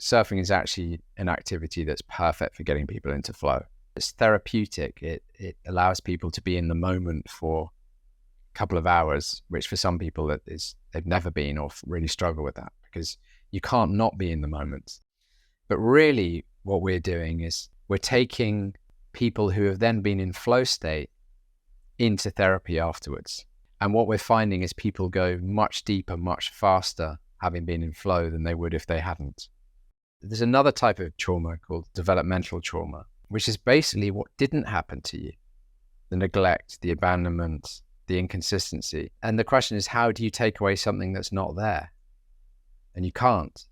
surfing is actually an activity that's perfect for getting people into flow. It's therapeutic. It allows people to be in the moment for a couple of hours, which for some people they've never been or really struggle with that, because you can't not be in the moment. But really what we're doing is we're taking people who have then been in flow state into therapy afterwards. And what we're finding is people go much deeper, much faster, having been in flow than they would if they hadn't. There's another type of trauma called developmental trauma, which is basically what didn't happen to you. The neglect, the abandonment, the inconsistency. And the question is, how do you take away something that's not there? And you can't.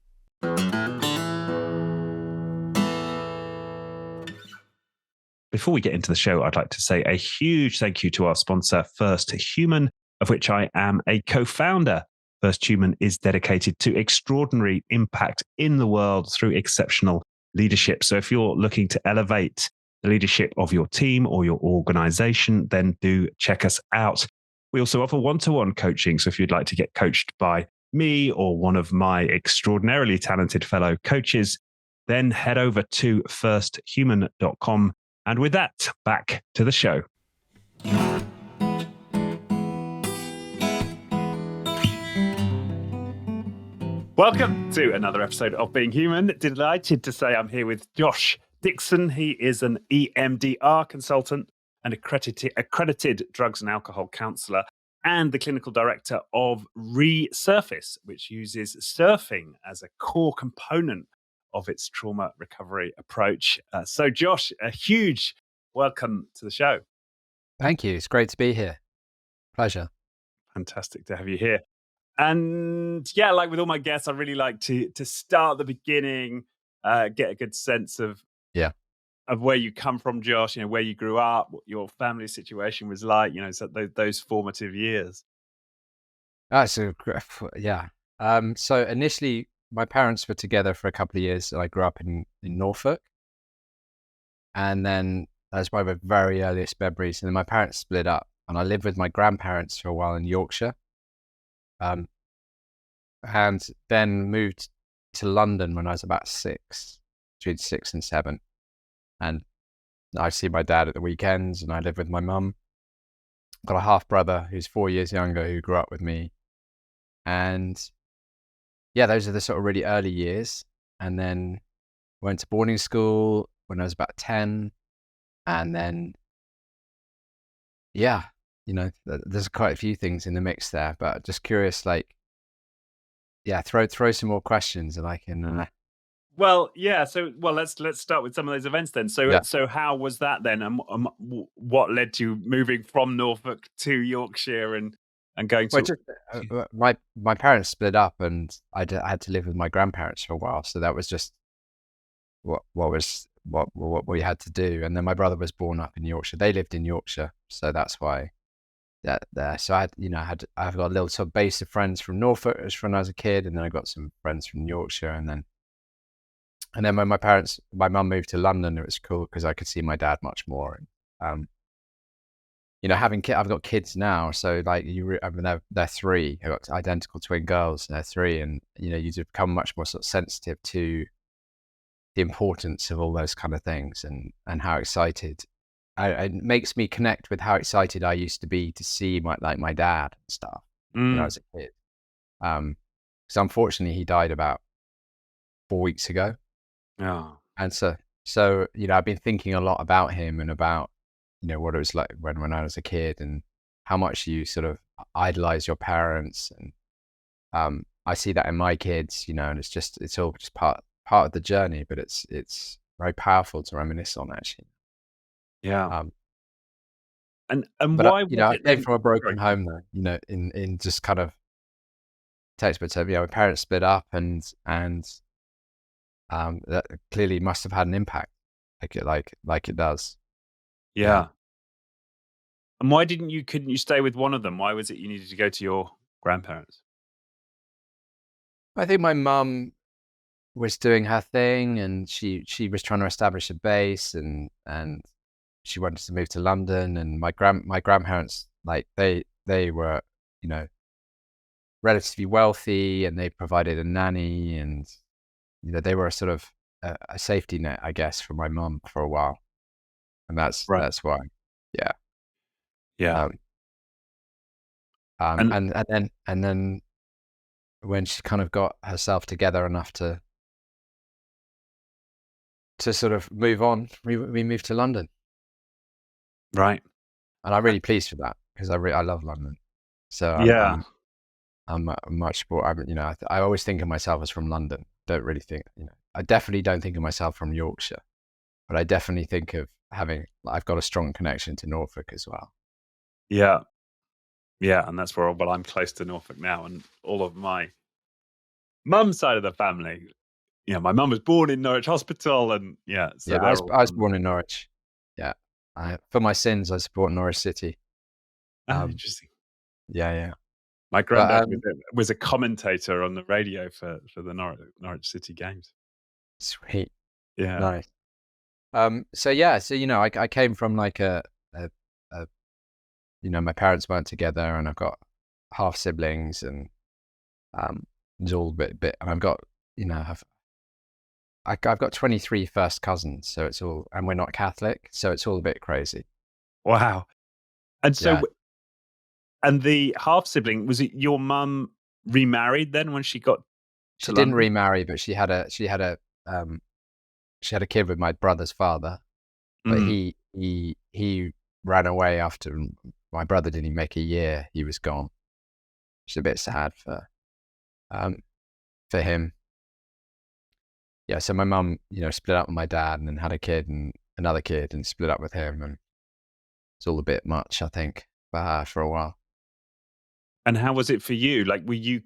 Before we get into the show, I'd like to say a huge thank you to our sponsor, First Human, of which I am a co-founder. First Human is dedicated to extraordinary impact in the world through exceptional leadership. So if you're looking to elevate the leadership of your team or your organization, then do check us out. We also offer one-to-one coaching. So if you'd like to get coached by me or one of my extraordinarily talented fellow coaches, then head over to firsthuman.com. And with that, back to the show. Welcome to another episode of Being Human. Delighted to say I'm here with Josh Dickson. He is an EMDR consultant and accredited drugs and alcohol counsellor, and the clinical director of Resurface, which uses surfing as a core component of its trauma recovery approach. So Josh, a huge welcome to the show. Thank you. It's great to be here. Pleasure. Fantastic to have you here. And yeah, like with all my guests, I really like to start at the beginning, get a good sense of where you come from, Josh, where you grew up, what your family situation was like, so those formative years. So initially, my parents were together for a couple of years. I grew up in Norfolk. And then that's my very earliest memories. And then my parents split up and I lived with my grandparents for a while in Yorkshire. And then moved to London when I was about between 6 and 7. And I see my dad at the weekends and I live with my mum. Got a half brother who's 4 years younger who grew up with me. And yeah, those are the sort of really early years. And then went to boarding school when I was about 10. And then, there's quite a few things in the mix there, but just curious, throw some more questions and I can... let's start with some of those events then. So how was that then? And what led to moving from Norfolk to Yorkshire and going to... my parents split up and I had to live with my grandparents for a while. So that was just what we had to do. And then my brother was born up in Yorkshire. They lived in Yorkshire. So that's why there. So I've got a little sort of base of friends from Norfolk when I was a kid. And then I got some friends from Yorkshire. And then when my mum moved to London, it was cool because I could see my dad much more. And, I've got kids now, so they're 3. I've got identical twin girls, and they're 3, and you become much more sort of sensitive to the importance of all those kind of things, and how excited. It makes me connect with how excited I used to be to see my dad and stuff when I was a kid. Because unfortunately, he died about 4 weeks ago. Oh. And so I've been thinking a lot about him and about what it was like when I was a kid and how much you sort of idolize your parents. And I see that in my kids, and it's all just part of the journey, but it's very powerful to reminisce on, actually. Yeah. And why? I came from a broken home, though. In just kind of text, but my parents split up, and that clearly must have had an impact, like it does. Yeah. And why couldn't you stay with one of them? Why was it you needed to go to your grandparents? I think my mum was doing her thing, and she was trying to establish a base, and she wanted to move to London. And my grandparents, they were relatively wealthy, and they provided a nanny, and they were a sort of a safety net, I guess, for my mum for a while, and that's Right. why. Yeah. Yeah. Um, And and then when she kind of got herself together enough to sort of move on, we moved to London, right. and I'm really pleased for that because I love London. So Yeah. I'm much more. I always think of myself as from London. Don't really think. I definitely don't think of myself from Yorkshire, but I definitely think of I've got a strong connection to Norfolk as well. Yeah. Yeah. And that's where, I'm close to Norfolk now, and all of my mum's side of the family. My mum was born in Norwich Hospital, and so Yeah, they're all I was from. born in Norwich. Yeah, for my sins, I support Norwich City. Interesting. Yeah. My But granddad was a commentator on the radio for the Norwich City games. sweet, Yeah. nice. So I came from like a my parents weren't together, and I've got half siblings, and it's all a bit, and I've got I've got 23 first cousins, so it's all, and we're not Catholic, so it's all a bit crazy. Wow. And Yeah, so, and the half sibling, was it your mum remarried then when she got to she didn't London? remarry, but um she had a kid with my brother's father, but Mm. he ran away after my brother didn't make a year. He was gone. It's a bit sad um for him. Yeah, so my mum, split up with my dad and then had a kid and another kid and split up with him, and it's all a bit much, I think, for her for a while. And how was it for you? Like, were you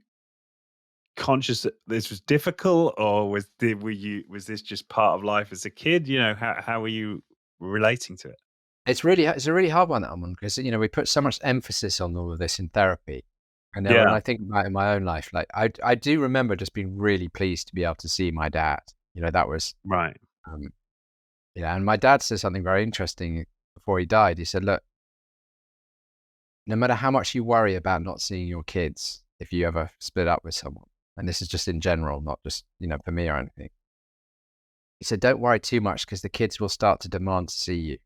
conscious that this was difficult, or was this just part of life as a kid? How were you relating to it? It's a really hard one, that one, because we put so much emphasis on all of this in therapy, and then when Yeah. I think about it in my own life, like I do remember just being really pleased to be able to see my dad. That was Right. um, and my dad said something very interesting before he died. He said, "Look, no matter how much you worry about not seeing your kids, if you ever split up with someone, and this is just in general, not just for me or anything." He said, "Don't worry too much because the kids will start to demand to see you."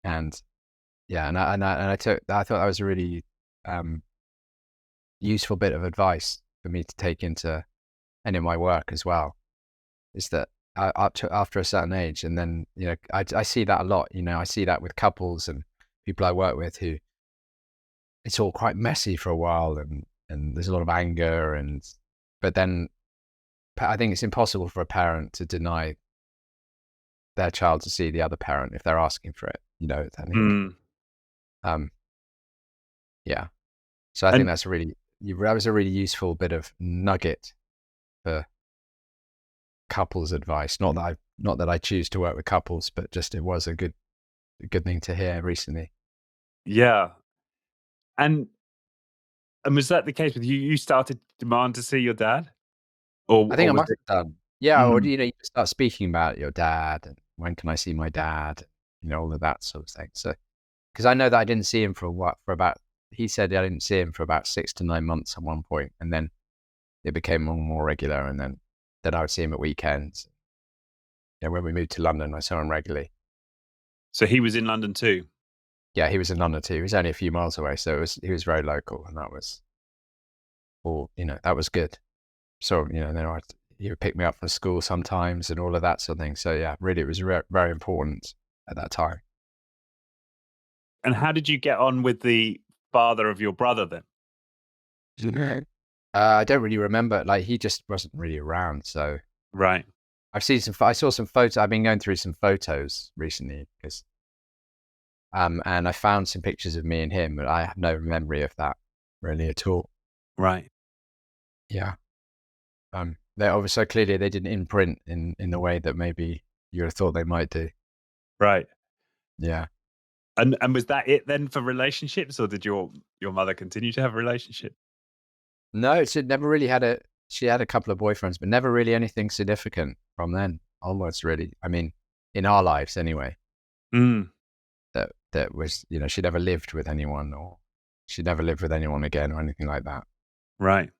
And yeah, I thought that was a really um, useful bit of advice for me to take into and in my work as well. Is that after a certain age, and then I see that a lot. I see that with couples and people I work with who it's all quite messy for a while, and there's a lot of anger, but then I think it's impossible for a parent to deny their child to see the other parent if they're asking for it. I think Mm. um, yeah. So I think And that was a really useful bit of nugget for couples advice. Not that I choose to work with couples, but just it was a good thing to hear recently. yeah. And was that the case with you? You started to demand to see your dad, I or think I was must it? have done. Yeah, or Mm. you start speaking about your dad and when can I see my dad, all of that sort of thing. So because I know that I didn't see him for a while, he said I didn't see him for about 6 to 9 months at one point, and then it became more regular, and then I would see him at weekends. When we moved to London, I saw him regularly. So he was in London too. Yeah, he was in London too. He was only a few miles away, so he was very local, and that was all. That was good. So he would pick me up from school sometimes, and all of that sort of thing. So yeah, really, it was very important at that time. And how did you get on with the father of your brother then? Okay. I don't really remember. Like he just wasn't really around. So Right. I saw some photos. I've been going through some photos recently because and I found some pictures of me and him, but I have no memory of that really at all. Right. Yeah. They obviously clearly they didn't imprint in the way that maybe you would have thought they might do. Right. Yeah. And was that it then for relationships, or did your mother continue to have a relationship? No, she never really she had a couple of boyfriends, but never really anything significant from then onwards, really. I mean, in our lives anyway, Mm. that was, she never lived with anyone, or she never lived with anyone again or anything like that. Right.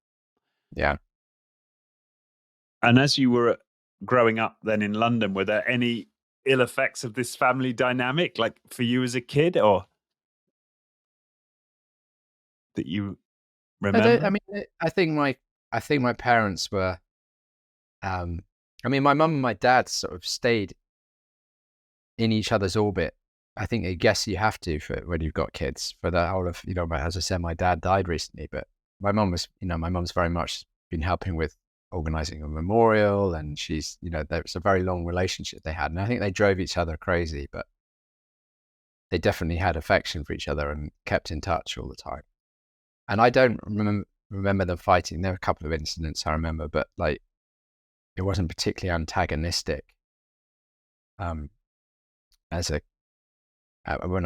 Yeah. And as you were growing up then in London, were there any ill effects of this family dynamic, like for you as a kid, or that you remember? I think my parents were. I mean, my mum and my dad sort of stayed in each other's orbit. I think, I guess you have to for when you've got kids for the whole of, as I said, my dad died recently, but my mum's very much been helping with organizing a memorial, and she's, there was a very long relationship they had. And I think they drove each other crazy, but they definitely had affection for each other and kept in touch all the time. And I don't remember them fighting. There were a couple of incidents I remember, but like, it wasn't particularly antagonistic. When I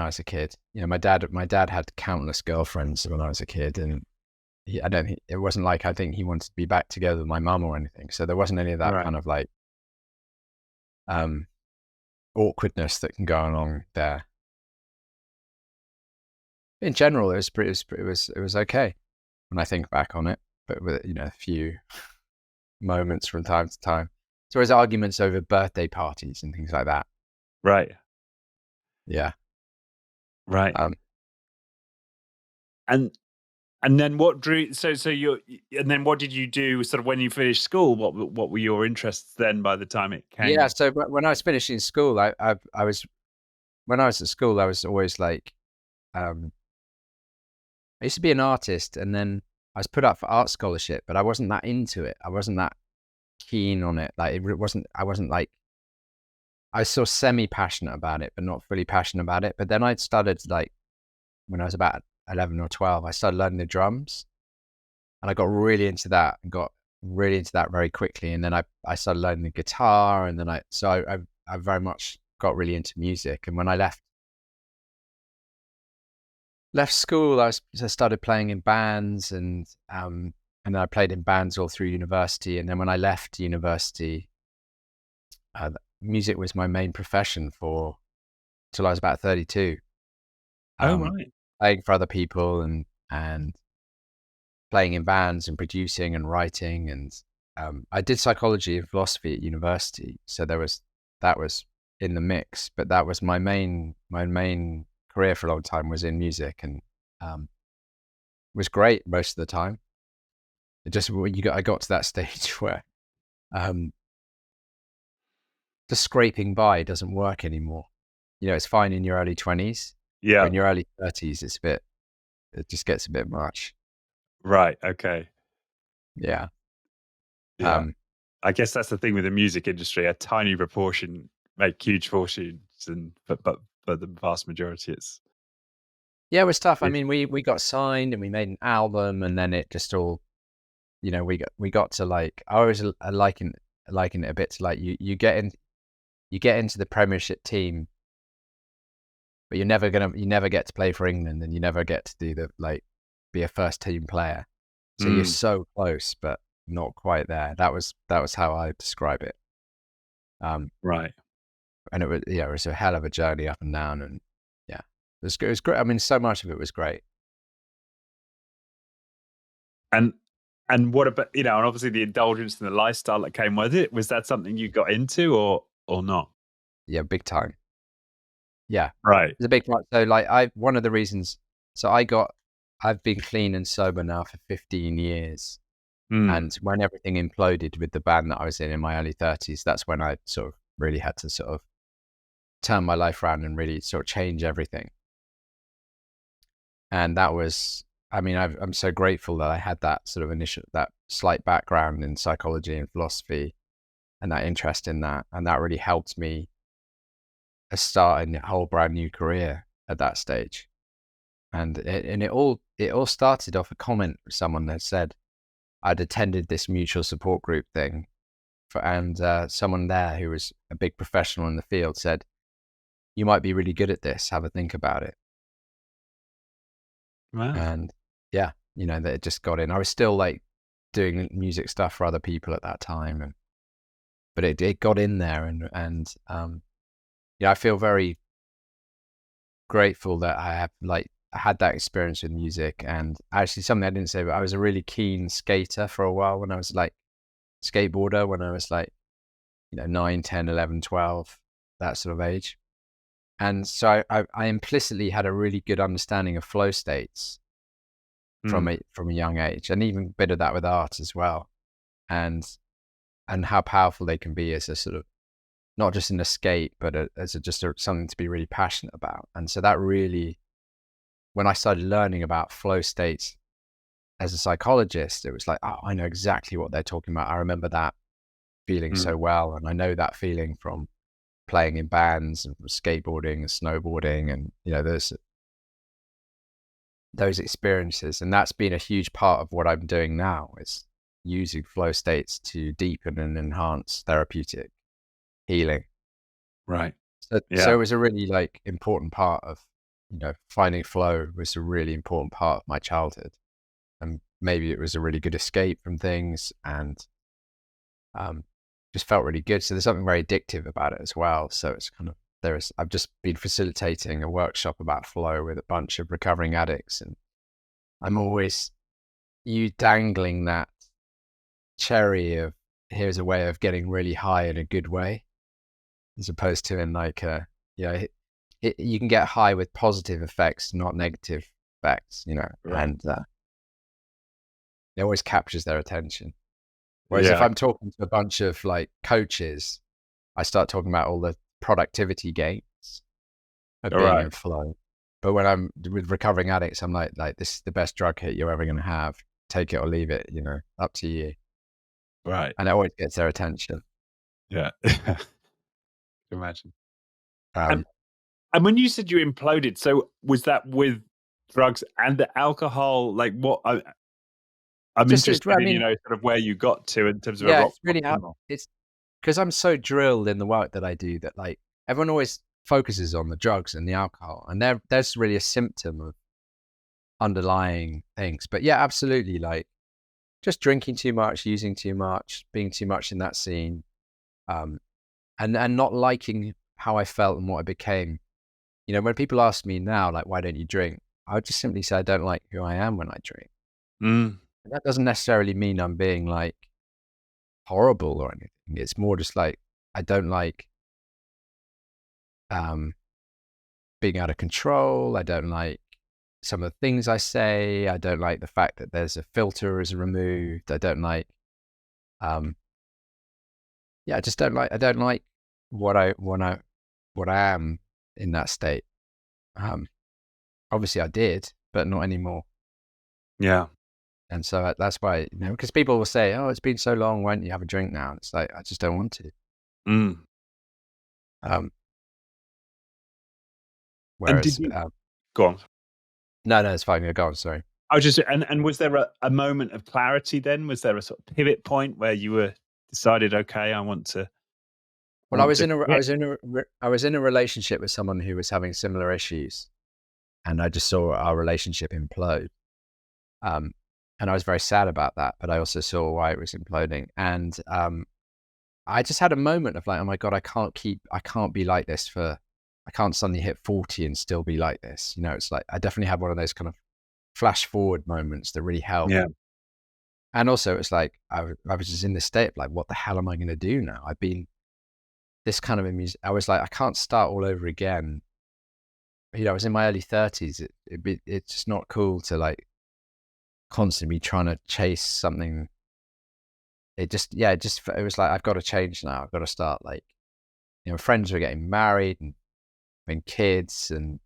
was a kid, my dad had countless girlfriends when I was a kid, and it wasn't like, I think he wanted to be back together with my mum or anything. So there wasn't any of that Right. kind of like awkwardness that can go along there. In general, it was okay when I think back on it, but with a few moments from time to time. So there's arguments over birthday parties and things like that. Right. Yeah. Right. And then what drew? So you, and then what did you do? Sort of when you finished school, what were your interests then? By the time it came, Yeah. So when I was finishing school, when I was at school, I was always like, I used to be an artist, and then I was put up for art scholarship, but I wasn't that into it. I wasn't that keen on it. Like I wasn't like, I was sort of semi-passionate about it, but not fully passionate about it. But then I started, like, when I was about 11 or 12, I started learning the drums, and I got really into that very quickly. And then I started learning the guitar, and then I very much got really into music. And when I left school, I started playing in bands, and then I played in bands all through university. And then when I left university, music was my main profession till I was about 32. right. Playing for other people, and playing in bands and producing and writing. And I did psychology and philosophy at university, so that was in the mix. But that was my main career for a long time, was in music, and was great most of the time. It just, I got to that stage where just scraping by doesn't work anymore. It's fine in your early 20s. Yeah. But in your early 30s, it just gets a bit much. Right. Okay. Yeah. Yeah. I guess that's the thing with the music industry. A tiny proportion make huge fortunes, but for the vast majority, it was tough. I mean, we got signed and we made an album, and then it just all, we got to, like, I always liken it a bit to, like, you get into the Premiership team, but you never get to play for England, and you never get to do be a first team player. So you're so close, but not quite there. That was how I describe it. right. And it was a hell of a journey up and down, and it was great. I mean, so much of it was great. And what about, and obviously the indulgence and the lifestyle that came with it, was that something you got into or not? Yeah, big time. Yeah. Right. It's a big part. So, like, one of the reasons, so I've been clean and sober now for 15 years. And when everything imploded with the band that I was in my early 30s, that's when I sort of really had to sort of turn my life around and really sort of change everything. And that was, I mean, I'm so grateful that I had that sort of that slight background in psychology and philosophy, and that interest in that. And that really helped me start a whole brand new career at that stage. And it all started off a comment someone had said. I'd attended this mutual support group thing, and someone there who was a big professional in the field said, "You might be really good at this. Have a think about it." Wow. And that it just got in. I was still, like, doing music stuff for other people at that time, but it got in there, and I feel very grateful that I have, like, had that experience with music. And actually, something I didn't say, but I was a really keen skater for a while when I was, like, skateboarder when I was like, 9, 10, 11, 12, that sort of age. And so I implicitly had a really good understanding of flow states from a young age, and even a bit of that with art as well. And how powerful they can be as a sort of, not just an escape, but something to be really passionate about. And so that really, when I started learning about flow states as a psychologist, it was like, oh, I know exactly what they're talking about. I remember that feeling so well. And I know that feeling from playing in bands and from skateboarding and snowboarding and, those experiences. And that's been a huge part of what I'm doing now, is using flow states to deepen and enhance therapeutic healing. Right. So it was a really like important part of, finding flow was a really important part of my childhood. And maybe it was a really good escape from things, and just felt really good. So there's something very addictive about it as well. So it's kind of, I've just been facilitating a workshop about flow with a bunch of recovering addicts, and I'm always dangling that cherry of, here's a way of getting really high in a good way, as opposed to in like you can get high with positive effects, not negative effects, right. And it always captures their attention. Whereas if I'm talking to a bunch of like coaches, I start talking about all the productivity gains of being in flow. But when I'm with recovering addicts, I'm like, this is the best drug hit you're ever going to have. Take it or leave it, up to you. Right. And it always gets their attention. Yeah. Imagine. Um, and when you said you imploded, so was that with drugs and the alcohol? Like what? I'm interested in, sort of where you got to in terms of a rock. It's really hard. It's because I'm so drilled in the work that I do that like everyone always focuses on the drugs and the alcohol, and there's really a symptom of underlying things. But yeah, absolutely, like just drinking too much, using too much, being too much in that scene, and not liking how I felt and what I became. When people ask me now, like, why don't you drink? I would just simply say I don't like who I am when I drink. And that doesn't necessarily mean I'm being like horrible or anything. It's more just like I don't like being out of control. I don't like some of the things I say. I don't like the fact that there's a filter is removed. I don't like I just don't like what I am in that state. Obviously I did, but not anymore. Yeah. And so that's why, because people will say, oh, it's been so long, why don't you have a drink now? And it's like, I just don't want to. Whereas, go on. No, it's fine. Go on. Sorry. I was just, and was there a moment of clarity then? Was there a sort of pivot point where you were decided, okay, I want to? Well, I was in a relationship with someone who was having similar issues, and I just saw our relationship implode. And I was very sad about that, but I also saw why it was imploding. And I just had a moment of like, oh my God, I can't be like this I can't suddenly hit 40 and still be like this. It's like, I definitely had one of those kind of flash forward moments that really helped. Yeah. And also it's like, I was just in this state of like, what the hell am I going to do now? I've been this kind of I was like, I can't start all over again. I was in my early 30s. It's just not cool to like constantly trying to chase something. It was like, I've got to change now. I've got to start like, friends were getting married and having kids and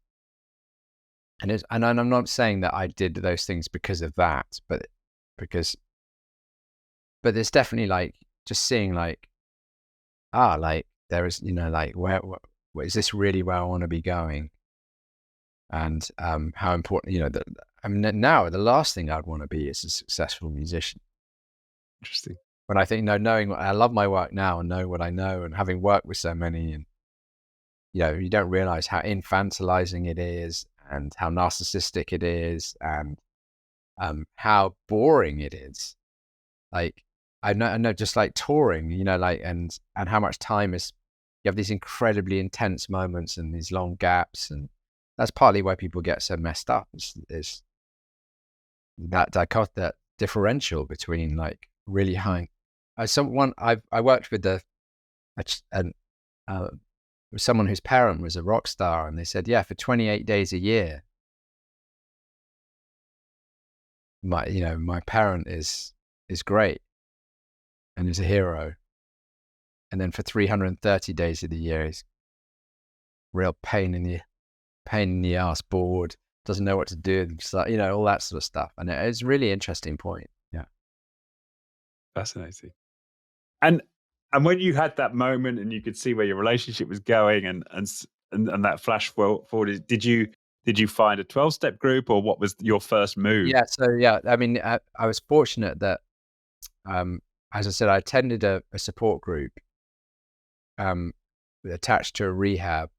I'm not saying that I did those things because of that, but it's definitely like just seeing like, like there is, like where is this really where I want to be going? And how important, now the last thing I'd want to be is a successful musician. Interesting. But I think, knowing I love my work now and know what I know, and having worked with so many, and you don't realize how infantilizing it is and how narcissistic it is and how boring it is. Like I know just like touring, like and how much time is, you have these incredibly intense moments and these long gaps, and that's partly why people get so messed up is that differential between like really high I worked with with someone whose parent was a rock star, and they said, yeah, for 28 days a year, my parent is great and is a hero, and then for 330 days of the year, he's real pain in the ass, bored, doesn't know what to do, all that sort of stuff. And it's a really interesting point. Yeah. Fascinating. And when you had that moment and you could see where your relationship was going and that flash forward, did you find a 12-step group, or what was your first move? Yeah. So yeah, I mean, I was fortunate that, as I said, I attended a support group attached to a rehab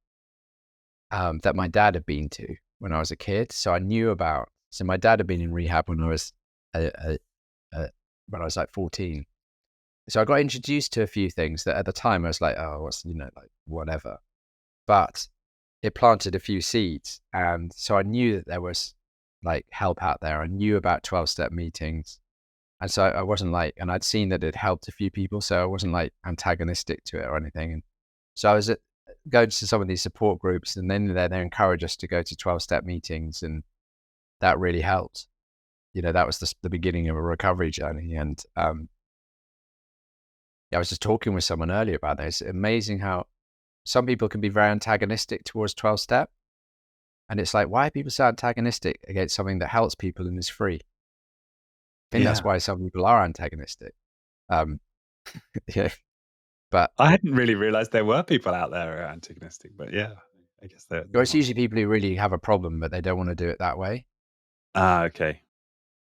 that my dad had been to when I was a kid. So I knew about. So my dad had been in rehab when I was like 14. So I got introduced to a few things that at the time I was like, oh, whatever. But it planted a few seeds, and so I knew that there was like help out there. I knew about 12-step meetings, and so I wasn't like, and I'd seen that it helped a few people, so I wasn't like antagonistic to it or anything. And so I was going to some of these support groups, and then they encourage us to go to 12-step meetings, and that really helped. That was the beginning of a recovery journey. And I was just talking with someone earlier about this. It's amazing how some people can be very antagonistic towards 12-step. And it's like, why are people so antagonistic against something that helps people and is free? I think that's why some people are antagonistic. Yeah. But I hadn't really realized there were people out there who are antagonistic, but yeah, I guess it's usually people who really have a problem, but they don't want to do it that way. Okay.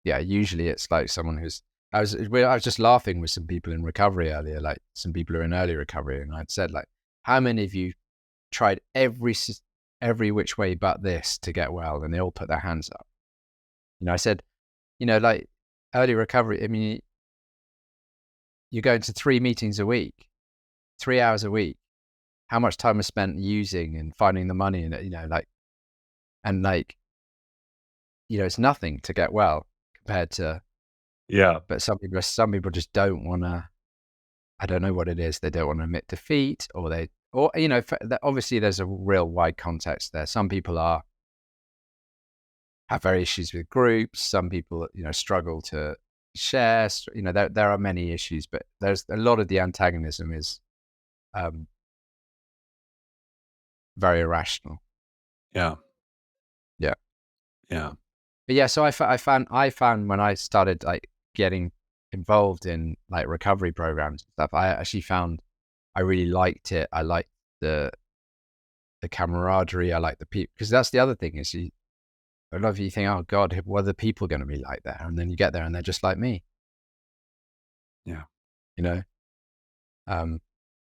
Yeah, usually it's like someone who's. I was just laughing with some people in recovery earlier, like some people who are in early recovery, and I'd said, like, how many of you tried every which way but this to get well? And they all put their hands up. I said, like early recovery, I mean, you're going to 3 meetings a week, 3 hours a week. How much time is spent using and finding the money in it, it's nothing to get well compared to. Yeah. But some people just don't want to. I don't know what it is. They don't want to admit defeat, obviously there's a real wide context there. Some people have very issues with groups. Some people, struggle to share. There are many issues, but there's a lot of the antagonism is very irrational. Yeah. Yeah. Yeah. But yeah, so I found when I started like getting involved in like recovery programs and stuff, I actually found I really liked it. I liked the camaraderie. I like the people, because that's the other thing is a lot of you think, oh God, what are the people going to be like there? And then you get there and they're just like me. Yeah.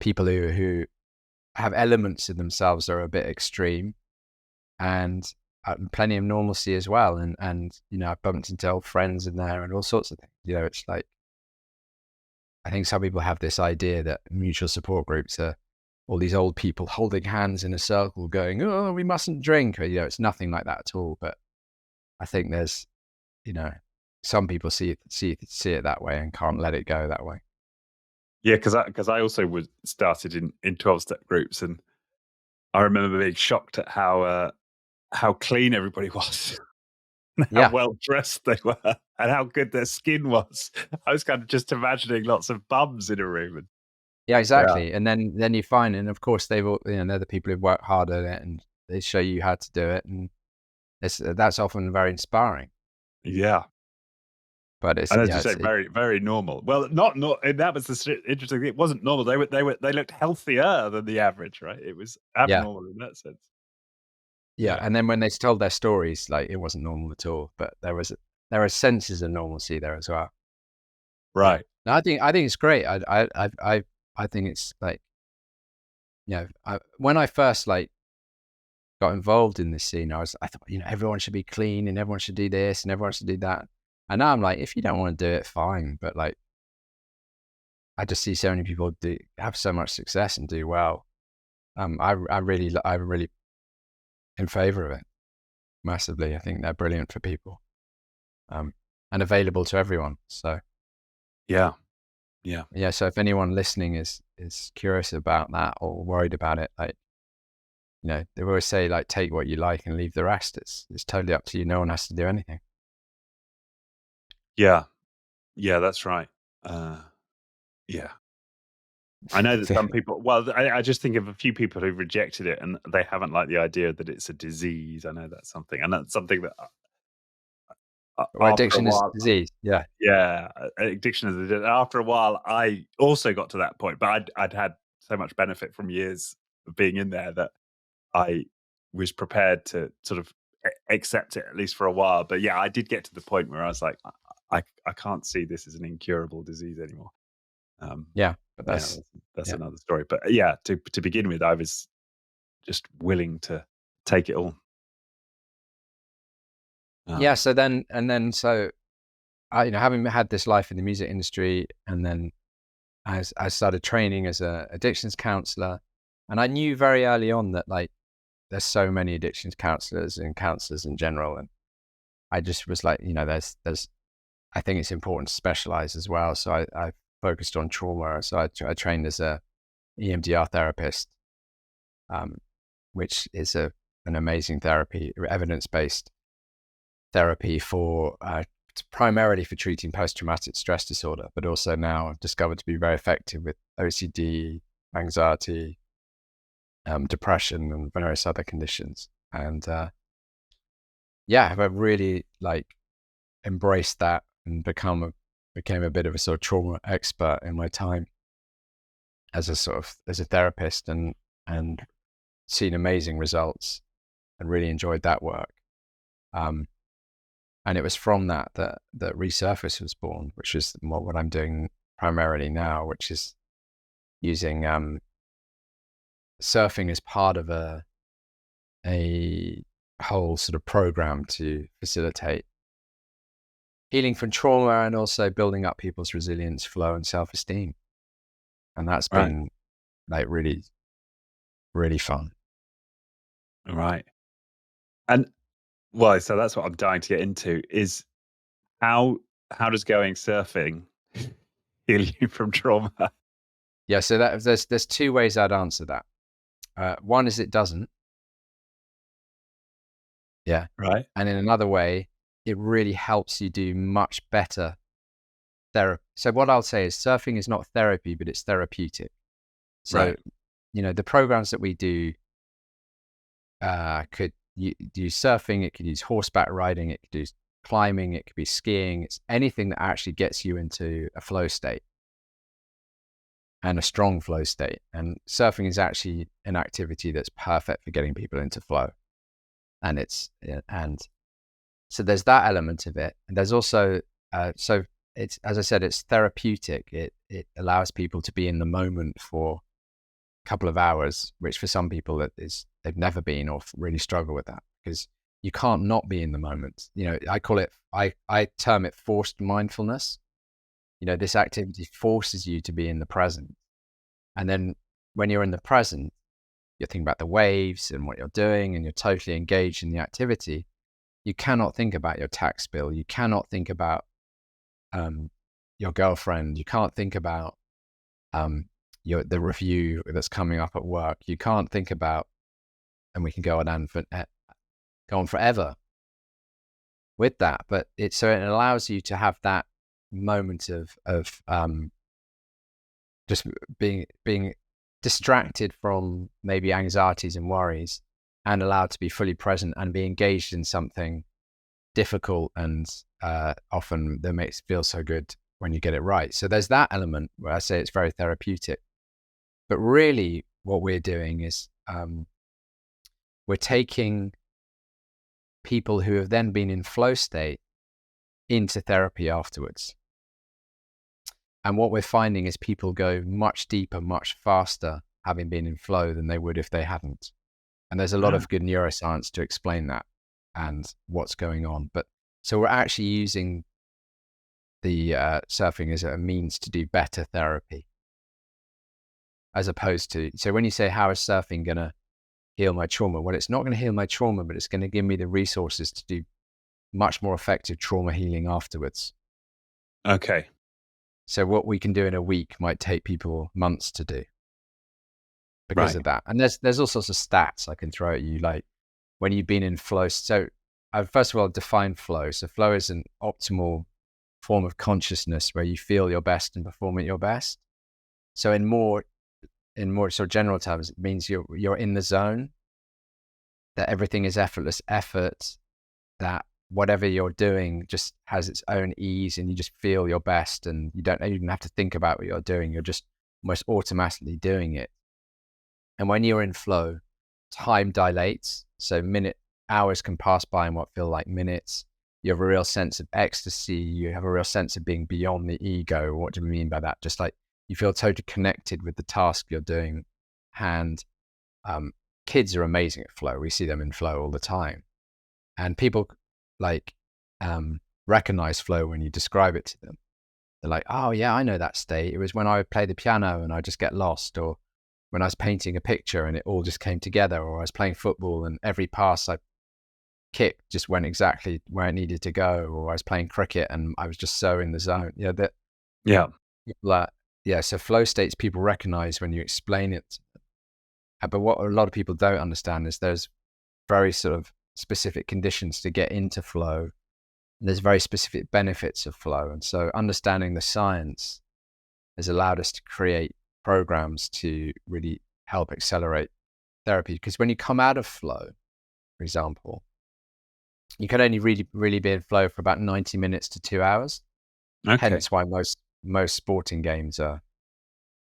People who have elements in themselves that are a bit extreme, and plenty of normalcy as well. And I bumped into old friends in there and all sorts of things. It's like, I think some people have this idea that mutual support groups are all these old people holding hands in a circle going, oh, we mustn't drink. Or, it's nothing like that at all. But I think there's, some people see it that way and can't let it go that way. Yeah, because I also started in 12-step groups, and I remember being shocked at how clean everybody was, and how well dressed they were, and how good their skin was. I was kind of just imagining lots of bums in a room. And yeah, exactly. Yeah. And then you find, and of course they've all, they're the people who've worked hard at it, and they show you how to do it, and that's often very inspiring. Yeah. But it's, and as you say, very, very normal. Well, not that was the interesting thing. It wasn't normal. They looked healthier than the average, right? It was abnormal in that sense. Yeah, and then when they told their stories, like it wasn't normal at all. But there are senses of normalcy there as well. Right. Yeah. No, I think it's great. I think it's like, when I first like got involved in this scene, I thought, everyone should be clean and everyone should do this and everyone should do that. And now I'm like, if you don't want to do it, fine. But like, I just see so many people have so much success and do well. I'm really in favor of it massively. I think they're brilliant for people, and available to everyone. So, yeah. Yeah. So if anyone listening is curious about that or worried about it, like, they always say, like, take what you like and leave the rest. It's totally up to you. No one has to do anything. Yeah. Yeah, that's right. Yeah. I know that some people, well, I just think of a few people who've rejected it and they haven't liked the idea that it's a disease. I know that's something. And that's something that Well, after a addiction is while, a disease. Yeah. yeah, addiction is a disease. After a while, I also got to that point, but I'd had so much benefit from years of being in there that I was prepared to sort of accept it, at least for a while. But yeah, I did get to the point where I was like, I can't see this as an incurable disease anymore. Um, Yeah. But yeah, that's, that's yeah. another story. But yeah, to begin with, I was just willing to take it all. Yeah. So so I, having had this life in the music industry, and then I started training as a addictions counselor, and I knew very early on that, like, there's so many addictions counselors and counselors in general, and I just was like, there's I think it's important to specialize as well. So I focused on trauma. So I trained as a EMDR therapist, which is an amazing therapy, evidence-based therapy for primarily for treating post-traumatic stress disorder, but also now I've discovered to be very effective with OCD, anxiety, depression, and various other conditions. And I've really, like, embraced that and became a bit of a sort of trauma expert in my time as a therapist, and seen amazing results and really enjoyed that work. And it was from that Resurface was born, which is what I'm doing primarily now, which is using surfing as part of a whole sort of program to facilitate healing from trauma and also building up people's resilience, flow, and self-esteem. And that's Right. been, like, really, really fun. Right. And well, so that's what I'm dying to get into is how does going surfing heal you from trauma? Yeah. So there's two ways I'd answer that. One is it doesn't. Yeah. Right. And in another way, it really helps you do much better therapy. So what I'll say is surfing is not therapy, but it's therapeutic. So, Right. The programs that we do could do surfing, it could use horseback riding, it could do climbing, it could be skiing. It's anything that actually gets you into a flow state and a strong flow state. And surfing is actually an activity that's perfect for getting people into flow. And so there's that element of it. And there's also, so it's, as I said, it's therapeutic. It allows people to be in the moment for a couple of hours, which for some people they've never been or really struggle with that, because you can't not be in the moment. I term it forced mindfulness. This activity forces you to be in the present. And then when you're in the present, you're thinking about the waves and what you're doing, and you're totally engaged in the activity. You cannot think about your tax bill. You cannot think about your girlfriend. You can't think about the review that's coming up at work. You can't think about, and we can go on forever with that. But it allows you to have that moment of just being distracted from maybe anxieties and worries, and allowed to be fully present and be engaged in something difficult, and often that makes it feel so good when you get it right. So there's that element where I say it's very therapeutic. But really what we're doing is we're taking people who have then been in flow state into therapy afterwards. And what we're finding is people go much deeper, much faster, having been in flow, than they would if they hadn't. And there's a lot of good neuroscience to explain that and what's going on. But so we're actually using the surfing as a means to do better therapy, as opposed to, so when you say, how is surfing going to heal my trauma? Well, it's not going to heal my trauma, but it's going to give me the resources to do much more effective trauma healing afterwards. Okay. So what we can do in a week might take people months to do because Right. of that. And there's all sorts of stats I can throw at you, like when you've been in flow. So first of all, define flow. So flow is an optimal form of consciousness where you feel your best and perform at your best. So in more sort of general terms, it means you're in the zone, that everything is effortless effort, that whatever you're doing just has its own ease and you just feel your best and you don't even have to think about what you're doing. You're just almost automatically doing it. And when you're in flow, time dilates. So hours can pass by in what feel like minutes. You have a real sense of ecstasy. You have a real sense of being beyond the ego. What do we mean by that? Just like you feel totally connected with the task you're doing. And kids are amazing at flow. We see them in flow all the time. And people recognize flow when you describe it to them. They're like, oh yeah, I know that state. It was when I would play the piano and I just get lost, or when I was painting a picture and it all just came together, or I was playing football and every pass I kicked just went exactly where it needed to go, or I was playing cricket and I was just so in the zone. So flow states people recognize when you explain it. But what a lot of people don't understand is there's very sort of specific conditions to get into flow. There's very specific benefits of flow. And so understanding the science has allowed us to create programs to really help accelerate therapy. Because when you come out of flow, for example, you can only really be in flow for about 90 minutes to 2 hours. Okay. Hence why most sporting games are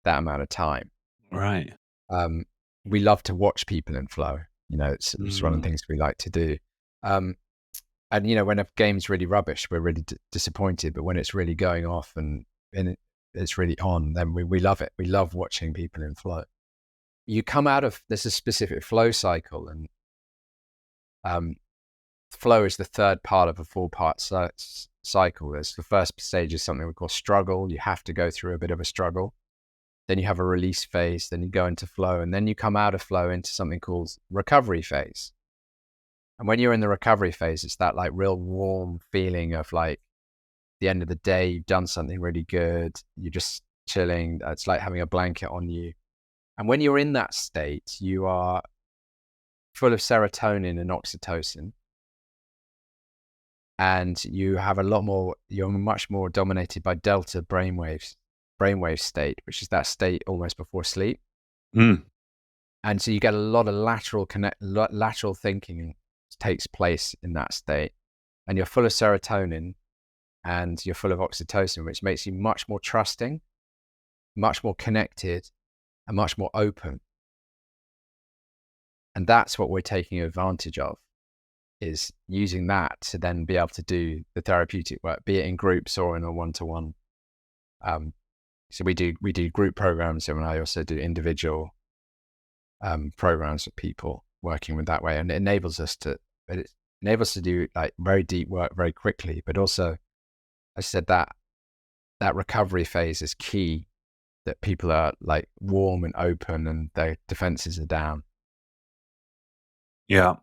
that amount of time. Right. We love to watch people in flow. It's one of the things we like to do. And when a game's really rubbish, we're really disappointed. But when it's really going off and it's really on, then we love it. We love watching people in flow. You come out of, there's a specific flow cycle, and flow is the third part of a 4-part cycle. There's the first stage is something we call struggle. You have to go through a bit of a struggle. Then you have a release phase, then you go into flow, and then you come out of flow into something called recovery phase. And when you're in the recovery phase, it's that like real warm feeling of like the end of the day, you've done something really good, you're just chilling. It's like having a blanket on you. And when you're in that state, you are full of serotonin and oxytocin. And you have you're much more dominated by delta brainwave state, which is that state almost before sleep. And so you get a lot of lateral thinking takes place in that state, and you're full of serotonin and you're full of oxytocin, which makes you much more trusting, much more connected, and much more open. And that's what we're taking advantage of, is using that to then be able to do the therapeutic work, be it in groups or in a one-to-one. So we do group programs, and I also do individual programs with people working with that way, and it enables us to do like very deep work very quickly. But also, I said that recovery phase is key, that people are like warm and open and their defenses are down. Yeah.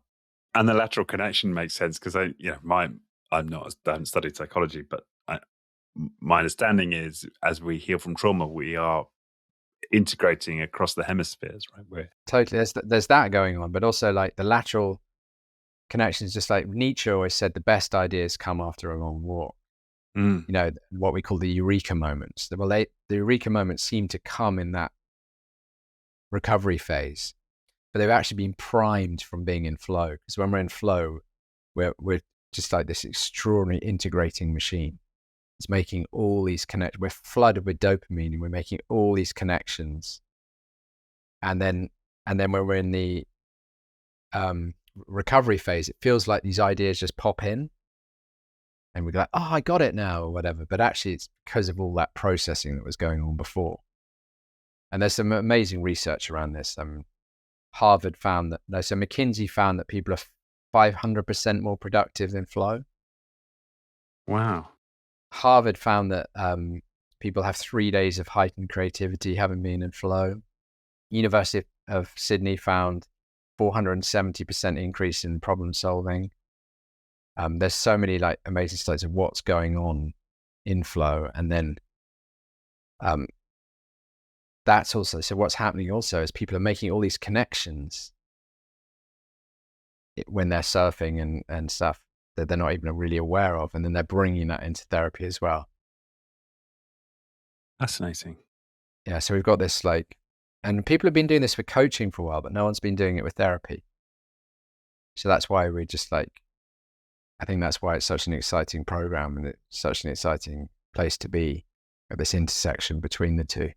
And the lateral connection makes sense because I haven't studied psychology, but my understanding is as we heal from trauma, we are integrating across the hemispheres, right? Totally. There's that going on, but also like the lateral connection is just like Nietzsche always said, the best ideas come after a long walk. What we call the eureka moments. The eureka moments seem to come in that recovery phase, but they've actually been primed from being in flow. Because when we're in flow, we're just like this extraordinary integrating machine. It's making all these connections. We're flooded with dopamine, and we're making all these connections. And then when we're in the recovery phase, it feels like these ideas just pop in, and we're like, oh, I got it now, or whatever. But actually, it's because of all that processing that was going on before. And there's some amazing research around this. Harvard found that, so McKinsey found that people are 500% more productive in flow. Wow. Harvard found that people have 3 days of heightened creativity having been in flow. University of Sydney found 470% increase in problem solving. There's so many like amazing studies of what's going on in flow. And then that's also, so what's happening also is people are making all these connections when they're surfing and stuff that they're not even really aware of. And then they're bringing that into therapy as well. Fascinating. Yeah. So we've got this and people have been doing this for coaching for a while, but no one's been doing it with therapy. So that's why we're just I think that's why it's such an exciting program and it's such an exciting place to be at this intersection between the two.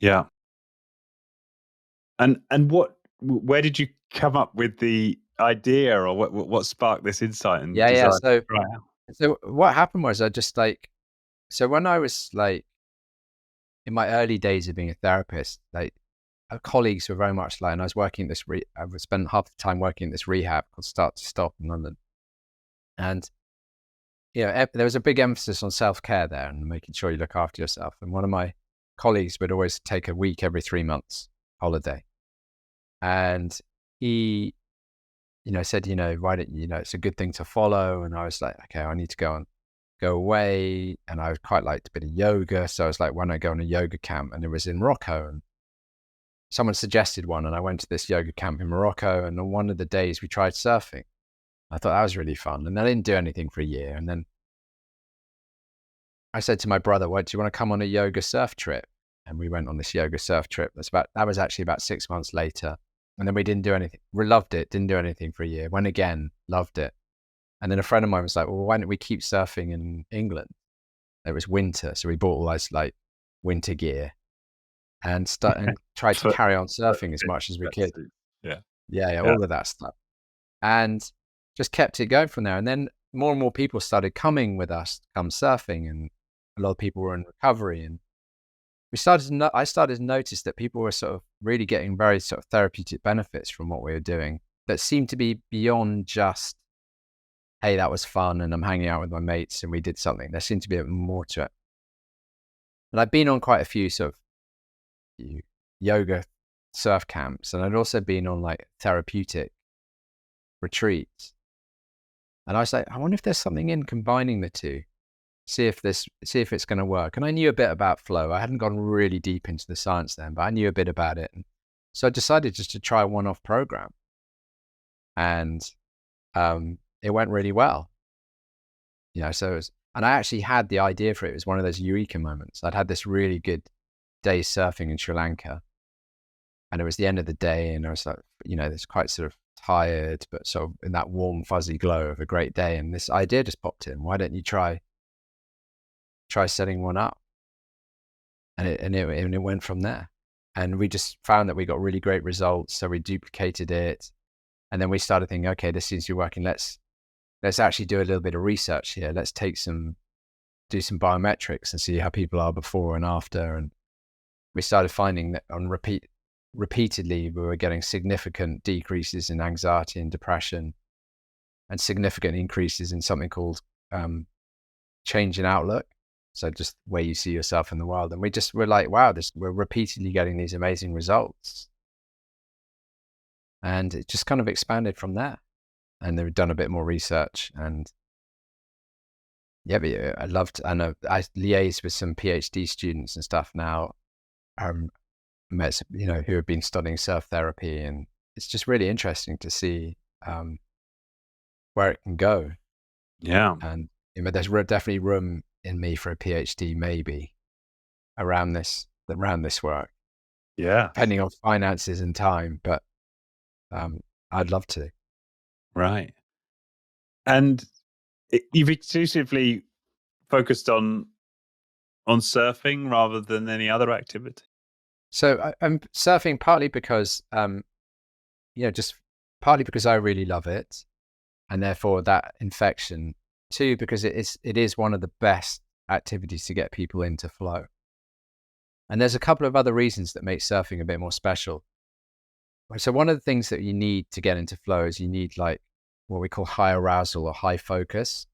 Yeah. And where did you come up with the idea, or what sparked this insight and desire? So what happened was I just so when I was in my early days of being a therapist, our colleagues were very much and I was working at I would spend half the time working at this rehab called Start to Stop in London. And, there was a big emphasis on self-care there and making sure you look after yourself. And one of my colleagues would always take a week every 3 months holiday. And he, said, why don't you, it's a good thing to follow. And I was like, okay, I need to go away. And I quite liked a bit of yoga. So I was like, why don't I go on a yoga camp? And it was in Morocco. And someone suggested one. And I went to this yoga camp in Morocco. And on one of the days we tried surfing. I thought that was really fun. And I didn't do anything for a year. And then I said to my brother, well, do you want to come on a yoga surf trip? And we went on this yoga surf trip. That was actually about 6 months later. And then we didn't do anything. We loved it. Didn't do anything for a year. Went again, loved it. And then a friend of mine was like, well, why don't we keep surfing in England? It was winter. So we bought all this winter gear and tried to carry on surfing as much as we could. Yeah, all of that stuff. And just kept it going from there. And then more and more people started coming with us to come surfing, and a lot of people were in recovery. And I started to notice that people were sort of really getting very sort of therapeutic benefits from what we were doing that seemed to be beyond just, hey, that was fun and I'm hanging out with my mates and we did something. There seemed to be a bit more to it. And I've been on quite a few sort of yoga surf camps, and I'd also been on therapeutic retreats. And I was like, I wonder if there's something in combining the two. See if it's going to work. And I knew a bit about flow. I hadn't gone really deep into the science then, but I knew a bit about it. And so I decided just to try a one-off program. And it went really well. So and I actually had the idea for it. It was one of those eureka moments. I'd had this really good day surfing in Sri Lanka. And it was the end of the day. And I was like, it's quite sort of tired, but sort of in that warm, fuzzy glow of a great day. And this idea just popped in. Why don't you try setting one up? And it went from there. And we just found that we got really great results. So we duplicated it. And then we started thinking, okay, this seems to be working. Let's actually do a little bit of research here. Let's do some biometrics and see how people are before and after. And we started finding that repeatedly, we were getting significant decreases in anxiety and depression, and significant increases in something called change in outlook. So just where you see yourself in the world. And we're like, wow, we're repeatedly getting these amazing results. And it just kind of expanded from there. And they've done a bit more research. And yeah, but I loved, and I liaise with some PhD students and stuff now, met, who have been studying surf therapy. And it's just really interesting to see where it can go. Yeah. And there's definitely room in me for a PhD, maybe around this work. Yeah. Depending on finances and time, but I'd love to. Right. And you've exclusively focused on surfing rather than any other activity? So I'm surfing partly because, just partly because I really love it, and therefore that infection. Two, because it is one of the best activities to get people into flow. And there's a couple of other reasons that make surfing a bit more special. So one of the things that you need to get into flow is you need what we call high arousal or high focus.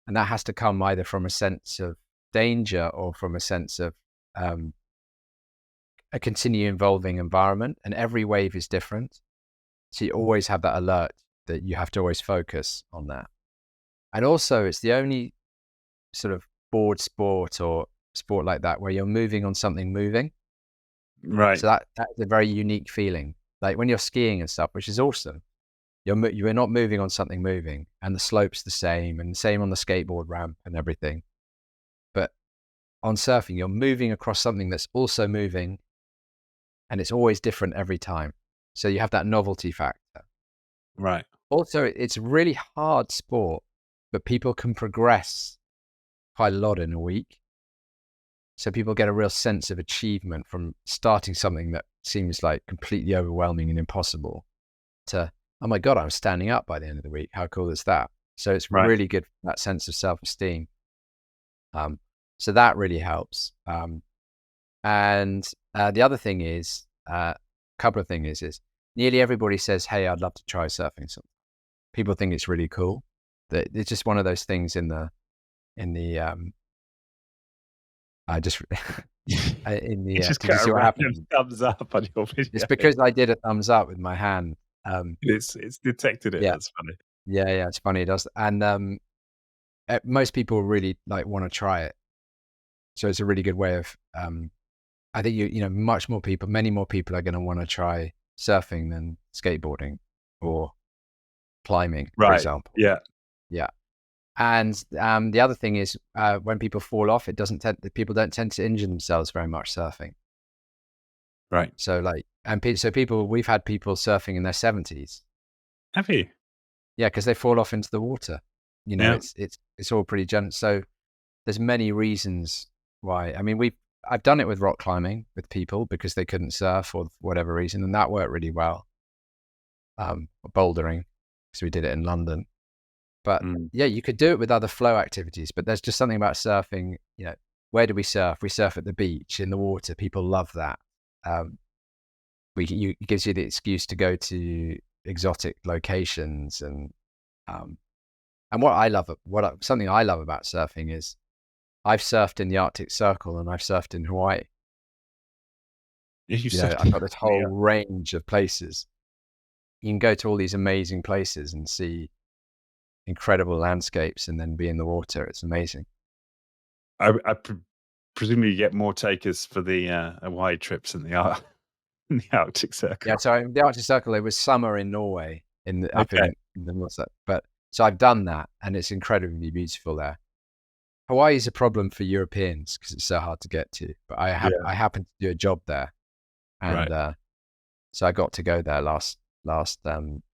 And that has to come either from a sense of danger or from a sense of a continue evolving environment. And every wave is different. So you always have that alert that you have to always focus on that. And also it's the only sort of board sport or sport like that where you're moving on something moving. Right. So that's a very unique feeling. Like when you're skiing and stuff, which is awesome. You're not moving on something moving, and the slope's the same, and the same on the skateboard ramp and everything. But on surfing, you're moving across something that's also moving, and it's always different every time. So you have that novelty factor. Right. Also, it's a really hard sport, but people can progress quite a lot in a week. So people get a real sense of achievement from starting something that seems like completely overwhelming and impossible to, oh my God, I'm standing up by the end of the week. How cool is that? So it's really good for that sense of self-esteem. So that really helps. And the other thing is, a couple of things is nearly everybody says, hey, I'd love to try surfing. So people think it's really cool. That it's just one of those things I just You just did you got see a what random happened? thumbs up on your video. It's because I did a thumbs up with my hand. It's detected it. Yeah. That's funny. Yeah, it's funny. It does. And most people really like want to try it. So it's a really good way of, I think many more people are going to want to try surfing than skateboarding or climbing, for example. Yeah. And the other thing is, when people fall off, people don't tend to injure themselves very much surfing. Right. So we've had people surfing in their 70s. Have you? Yeah, because they fall off into the water. It's all pretty generous. So there's many reasons why. I mean, I've done it with rock climbing with people because they couldn't surf for whatever reason, and that worked really well. Bouldering, because we did it in London. But yeah, you could do it with other flow activities, but there's just something about surfing. Where do we surf? We surf at the beach, in the water. People love that. It gives you the excuse to go to exotic locations, and something I love about surfing is I've surfed in the Arctic Circle and I've surfed in Hawaii. I've got this whole range of places. You can go to all these amazing places and see incredible landscapes and then be in the water. It's amazing. I presumably you get more takers for the Hawaii trips in the Arctic Circle. Yeah, so the Arctic Circle, it was summer in Norway, up in the north. But so I've done that, and it's incredibly beautiful there. Hawaii is a problem for Europeans because it's so hard to get to. But I happened to do a job there, and so I got to go there last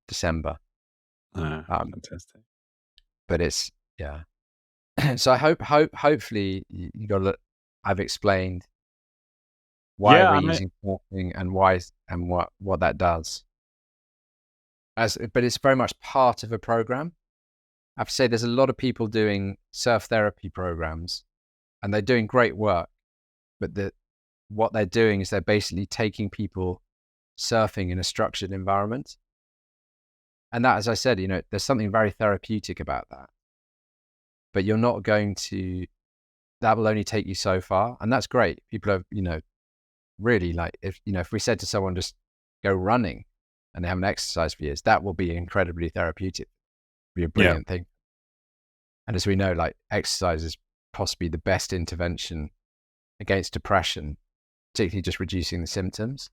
December. Fantastic. But it's so I hopefully you got to. I've explained why we're using surfing and why and what that does. But it's very much part of a program. I have to say, there's a lot of people doing surf therapy programs, and they're doing great work. But what they're doing is they're basically taking people surfing in a structured environment. And that, as I said, there's something very therapeutic about that. But you're not going to, that will only take you so far. And that's great. People are, really like, if we said to someone, just go running and they haven't exercised for years, that will be incredibly therapeutic. It'll be a brilliant thing. And as we know, like exercise is possibly the best intervention against depression, particularly just reducing the symptoms.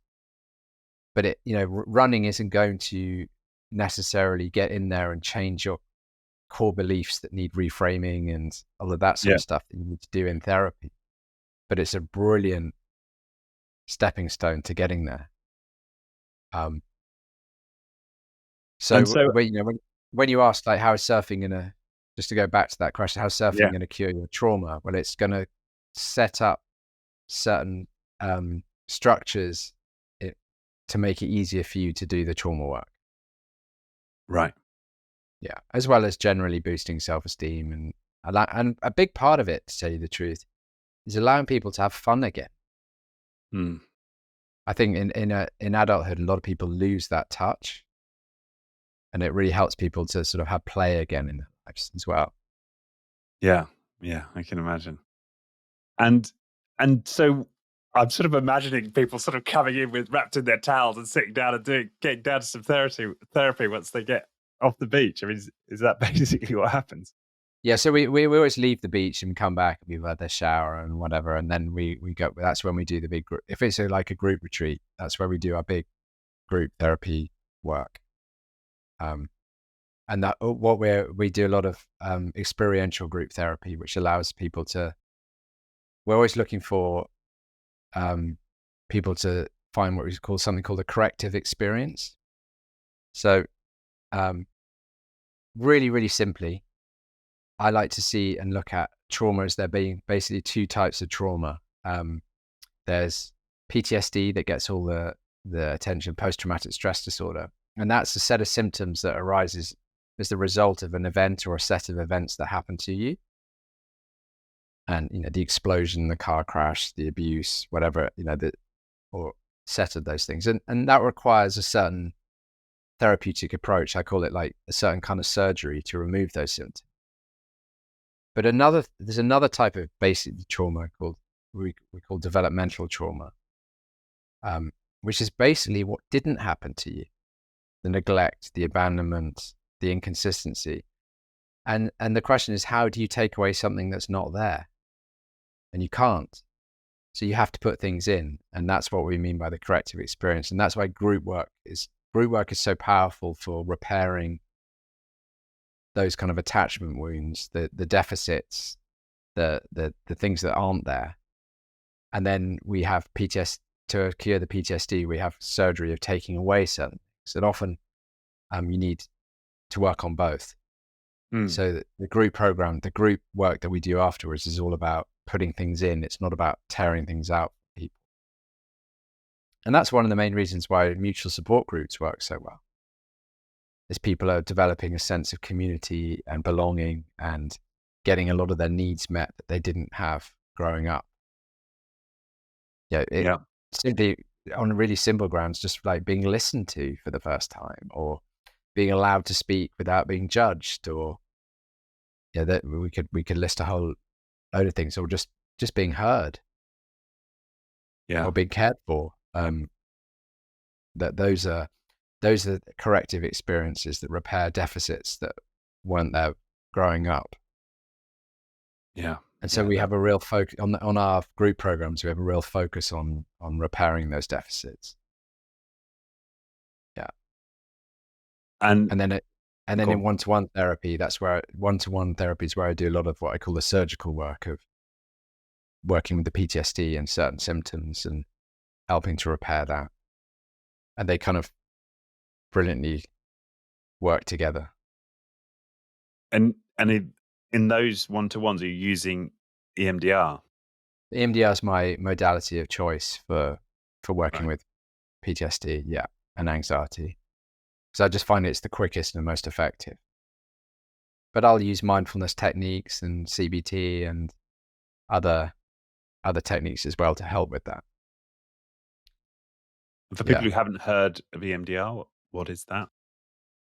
But running isn't going to necessarily get in there and change your core beliefs that need reframing and all of that sort of stuff that you need to do in therapy. But it's a brilliant stepping stone to getting there. So when you ask, like, how is surfing just to go back to that question, how's surfing going to cure your trauma? Well, it's going to set up certain structures to make it easier for you to do the trauma work. Right. Yeah, as well as generally boosting self-esteem, and a big part of it, to tell you the truth, is allowing people to have fun again. I think in adulthood, a lot of people lose that touch, and it really helps people to sort of have play again in their lives as well. Yeah, I can imagine. And so I'm sort of imagining people sort of coming in wrapped in their towels and sitting down and getting down to some therapy once they get off the beach. I mean, is that basically what happens? Yeah, so we always leave the beach and come back and we've had the shower and whatever, and then we go. That's when we do the big group. If it's like a group retreat, that's where we do our big group therapy work. And that what we do a lot of experiential group therapy, which allows people to. We're always looking for people to find what we call something called a corrective experience. So, really, really simply, I like to see and look at trauma as there being basically two types of trauma. There's PTSD that gets all the attention, post-traumatic stress disorder. And that's a set of symptoms that arises as the result of an event or a set of events that happen to you. And, the explosion, the car crash, the abuse, whatever, or set of those things. And that requires a certain therapeutic approach. I call it like a certain kind of surgery to remove those symptoms. But there's another type of basic trauma called we call developmental trauma, which is basically what didn't happen to you: the neglect, the abandonment, the inconsistency, and the question is, how do you take away something that's not there? And you can't, so you have to put things in, and that's what we mean by the corrective experience, and that's why group work is so powerful for repairing those kind of attachment wounds, the deficits, the things that aren't there. And then we have PTSD. To cure the PTSD, we have surgery of taking away certain things. And often you need to work on both. So the group program, the group work that we do afterwards is all about putting things in. It's not about tearing things out for people. And that's one of the main reasons why mutual support groups work so well. Is people are developing a sense of community and belonging and getting a lot of their needs met that they didn't have growing up. Simply on really simple grounds, just like being listened to for the first time, or being allowed to speak without being judged, or that we could list a whole load of things, or just being heard, or being cared for. That those are corrective experiences that repair deficits that weren't there growing up. And so we have a real focus on our group programs. We have a real focus on repairing those deficits. And then in one-to-one therapy, that's where one-to-one therapy is where I do a lot of what I call the surgical work of working with the PTSD and certain symptoms and helping to repair that. And they kind of brilliantly work together. And in those one-to-ones, are you using EMDR? EMDR is my modality of choice for working with PTSD, and anxiety. Because I just find it's the quickest and most effective. But I'll use mindfulness techniques and CBT and other techniques as well to help with that. For people who haven't heard of EMDR, what is that?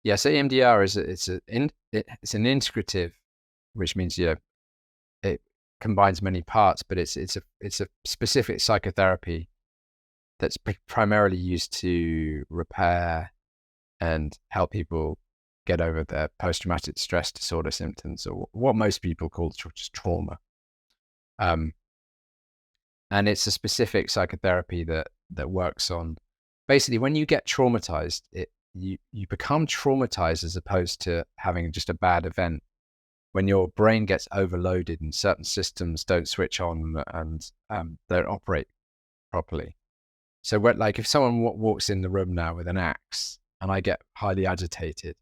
Yeah, so EMDR is it's an integrative, which means it combines many parts, but it's a specific psychotherapy that's primarily used to repair and help people get over their post-traumatic stress disorder symptoms, or what most people call just trauma. And it's a specific psychotherapy that works on basically when you get traumatized, you become traumatized as opposed to having just a bad event. When your brain gets overloaded and certain systems don't switch on and don't operate properly. So like if someone walks in the room now with an axe and I get highly agitated,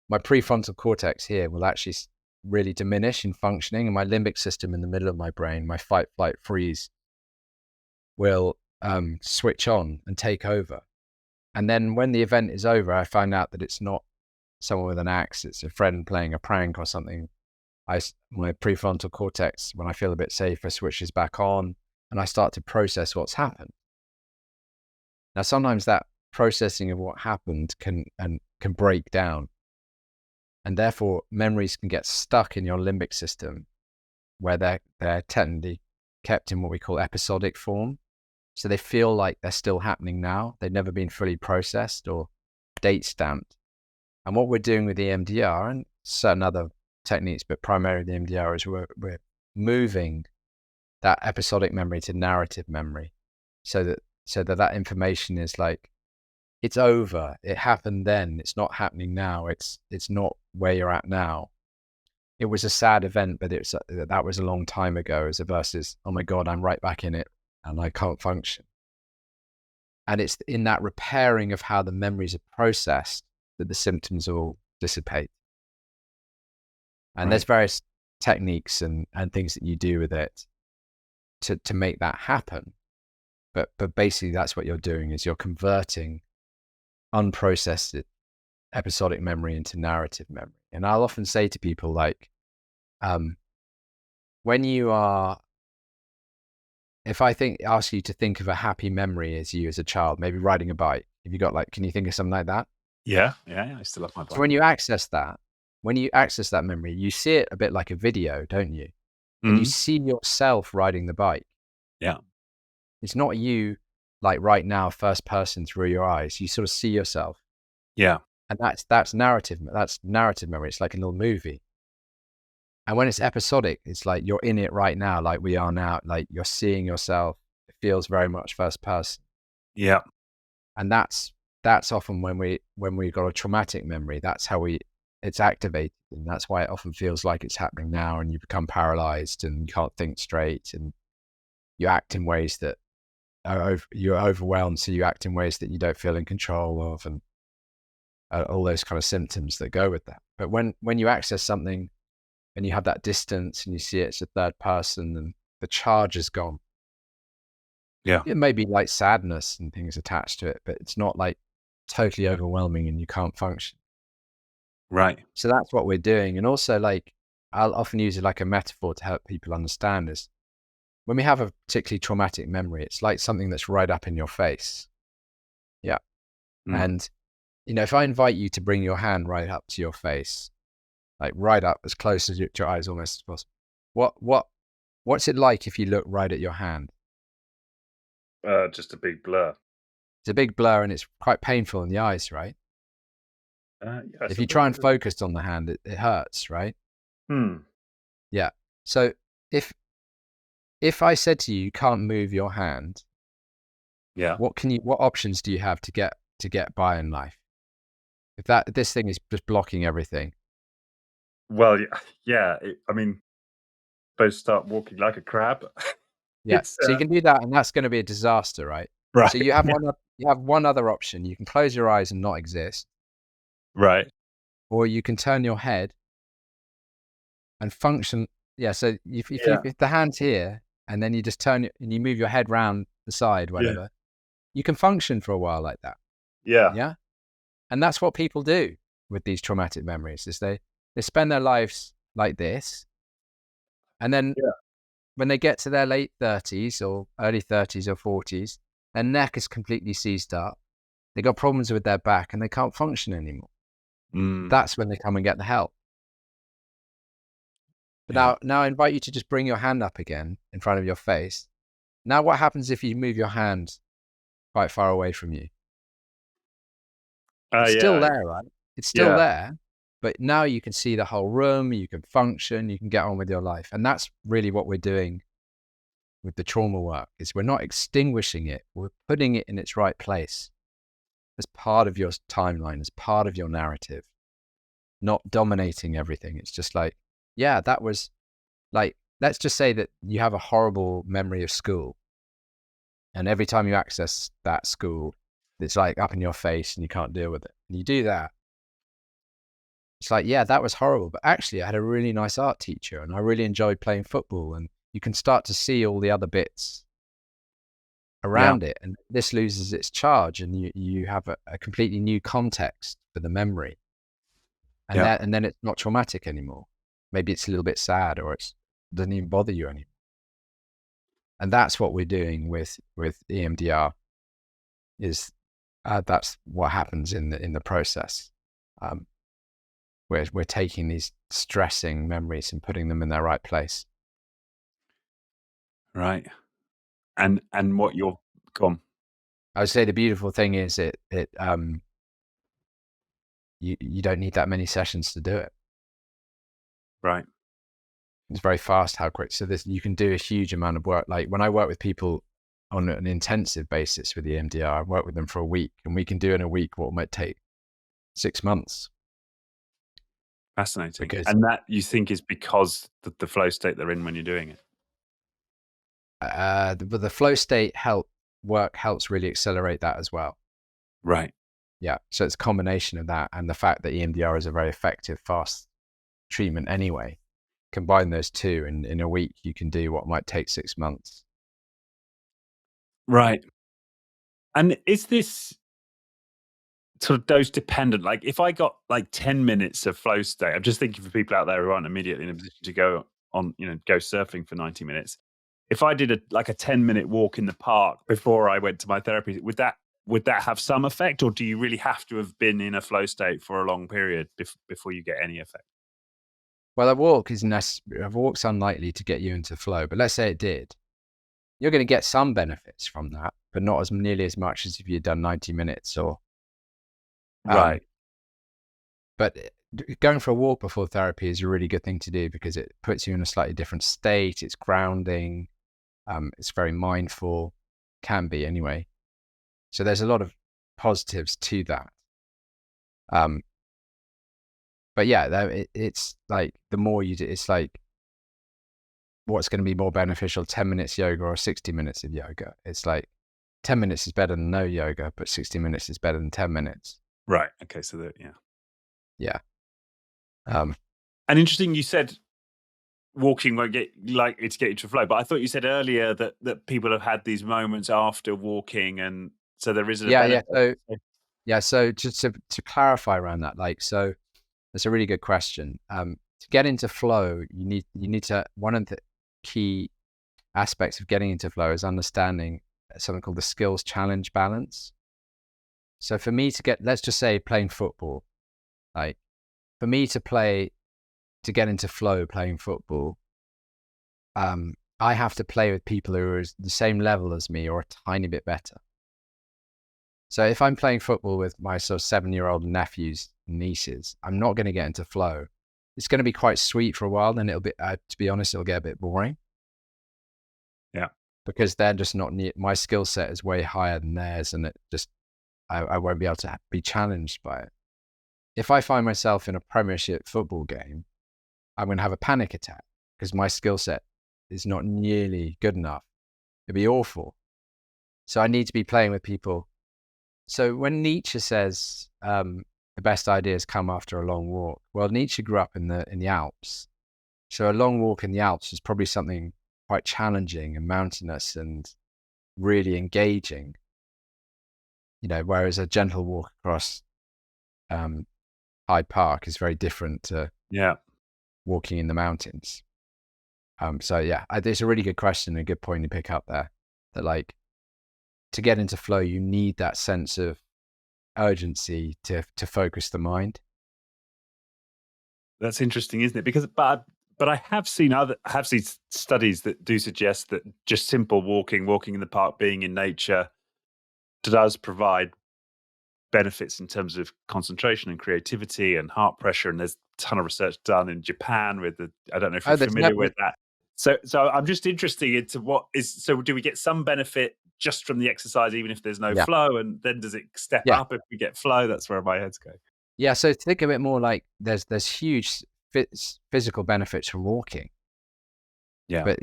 my prefrontal cortex here will actually really diminish in functioning, and my limbic system in the middle of my brain, my fight, flight, freeze, will switch on and take over. And then when the event is over, I find out that it's not someone with an axe, it's a friend playing a prank or something. My prefrontal cortex, when I feel a bit safer, switches back on and I start to process what's happened. Now, sometimes that processing of what happened can break down, and therefore memories can get stuck in your limbic system where they're technically kept in what we call episodic form. So they feel like they're still happening now. They've never been fully processed or date stamped. And what we're doing with EMDR and certain other techniques, but primarily the EMDR, is we're moving that episodic memory to narrative memory, so that information is like, it's over. It happened then. It's not happening now. It's not where you're at now. It was a sad event, but that was a long time ago, as a versus, oh my God, I'm right back in it and I can't function. And it's in that repairing of how the memories are processed that the symptoms all dissipate. And there's various techniques and things that you do with it to make that happen. But basically that's what you're doing, is you're converting unprocessed episodic memory into narrative memory. And I'll often say to people, like, when you are, if I ask you to think of a happy memory as you as a child, maybe riding a bike, have you got, like, can you think of something like that? Yeah. I still love my bike. So when you access that memory, you see it a bit like a video, don't you? And you see yourself riding the bike. Yeah. It's not you, like, right now, first person through your eyes. You sort of see yourself. Yeah. And that's narrative. That's narrative memory. It's like a little movie. And when it's episodic, it's like you're in it right now, like we are now. Like, you're seeing yourself. It feels very much first person. Yeah. And that's often when we got a traumatic memory. That's how it's activated, and that's why it often feels like it's happening now. And you become paralyzed and you can't think straight, and you act in ways that you're overwhelmed. So you act in ways that you don't feel in control of, and all those kind of symptoms that go with that. But when you access something and you have that distance and you see it's a third person and the charge is gone. Yeah. It may be like sadness and things attached to it, but it's not like totally overwhelming and you can't function. Right. So that's what we're doing. And also, like, I'll often use it like a metaphor to help people understand, is when we have a particularly traumatic memory, it's like something that's right up in your face. Yeah. And, if I invite you to bring your hand right up to your face, like right up as close as your eyes almost as possible, what's it like if you look right at your hand? Just a big blur. It's a big blur and it's quite painful in the eyes, right? If you try and focus on the hand, it hurts, right? Yeah. So if I said to you, you can't move your hand, what options do you have to get by in life? If this thing is just blocking everything. Well, yeah. I mean, supposed to start walking like a crab. Yeah. So you can do that, and that's going to be a disaster, right? Right. So you have one other option. You can close your eyes and not exist. Right. Or you can turn your head and function. Yeah. So if the hand's here and then you just turn it and you move your head round the side, whatever, you can function for a while like that. Yeah. Yeah. And that's what people do with these traumatic memories, is they spend their lives like this. And then when they get to their late 30s or early 30s or 40s, their neck is completely seized up. They got problems with their back and they can't function anymore. That's when they come and get the help. But now I invite you to just bring your hand up again in front of your face. Now, what happens if you move your hand quite far away from you? It's still there, right? It's still there, but now you can see the whole room, you can function, you can get on with your life. And that's really what we're doing with the trauma work, is we're not extinguishing it, we're putting it in its right place as part of your timeline, as part of your narrative, not dominating everything. It's just like, that was like, let's just say that you have a horrible memory of school. And every time you access that school, it's like up in your face and you can't deal with it. And you do that. It's like, that was horrible. But actually, I had a really nice art teacher and I really enjoyed playing football. And you can start to see all the other bits around it. And this loses its charge and you have a completely new context for the memory. And then it's not traumatic anymore. Maybe it's a little bit sad, or it doesn't even bother you anymore. And that's what we're doing with EMDR. Is that's what happens in the process. We're taking these stressing memories and putting them in their right place. Right. And what you're gone. I would say the beautiful thing is you don't need that many sessions to do it. Right. It's very fast how quick. So you can do a huge amount of work. Like when I work with people on an intensive basis with the EMDR, I work with them for a week, and we can do in a week what might take 6 months. Fascinating. Because And that you think is because the flow state they're in when you're doing it? the flow state helps really accelerate that as well. Right. Yeah. So it's a combination of that and the fact that EMDR is a very effective, fast treatment anyway. Combine those two, and in a week you can do what might take 6 months. Right. And is this sort of dose dependent? Like if I got like 10 minutes of flow state, I'm just thinking for people out there who aren't immediately in a position to go on, go surfing for 90 minutes. If I did a 10-minute walk in the park before I went to my therapy, would that have some effect, or do you really have to have been in a flow state for a long period before you get any effect? Well, a walk's unlikely to get you into flow, but let's say it did. You're going to get some benefits from that, but not as nearly as much as if you'd done 90 minutes or. Right. But going for a walk before therapy is a really good thing to do because it puts you in a slightly different state. It's grounding. It's very mindful, can be anyway. So there's a lot of positives to that. But yeah, it's like the more you do, it's like what's going to be more beneficial, 10 minutes yoga or 60 minutes of yoga. It's like 10 minutes is better than no yoga, but 60 minutes is better than 10 minutes. Right. Okay. So Yeah. And interesting, you said walking won't get likely to get you to flow, but I thought you said earlier that people have had these moments after walking, and so there isn't a benefit. So just to clarify around that, so that's a really good question. To get into flow, you need to, one of the key aspects of getting into flow is understanding something called the skills challenge balance. So for me to let's just say playing football, for me to get into flow playing football, I have to play with people who are the same level as me or a tiny bit better. So if I'm playing football with my sort of 7-year-old nephews and nieces, I'm not going to get into flow. It's going to be quite sweet for a while, then it'll be, to be honest, it'll get a bit boring. Yeah. Because they're just not near, my skill set is way higher than theirs, and I won't be able to be challenged by it. If I find myself in a Premiership football game, I'm going to have a panic attack because my skill set is not nearly good enough. It'd be awful. So I need to be playing with people. So when Nietzsche says the best ideas come after a long walk, well, Nietzsche grew up in the Alps. So a long walk in the Alps is probably something quite challenging and mountainous and really engaging. Whereas a gentle walk across Hyde Park is very different to walking in the mountains. So yeah, it's a really good question and a good point to pick up there. That to get into flow, you need that sense of urgency to focus the mind. That's interesting, isn't it? Because but I have seen studies that do suggest that just simple walking in the park, being in nature, does provide benefits in terms of concentration and creativity and heart pressure. And there's a ton of research done in Japan I don't know if you're familiar with that. So I'm just interested into so do we get some benefit just from the exercise, even if there's no flow? And then does it step up if we get flow? That's where my head's going. Yeah. So think of it more like there's huge physical benefits from walking. Yeah. But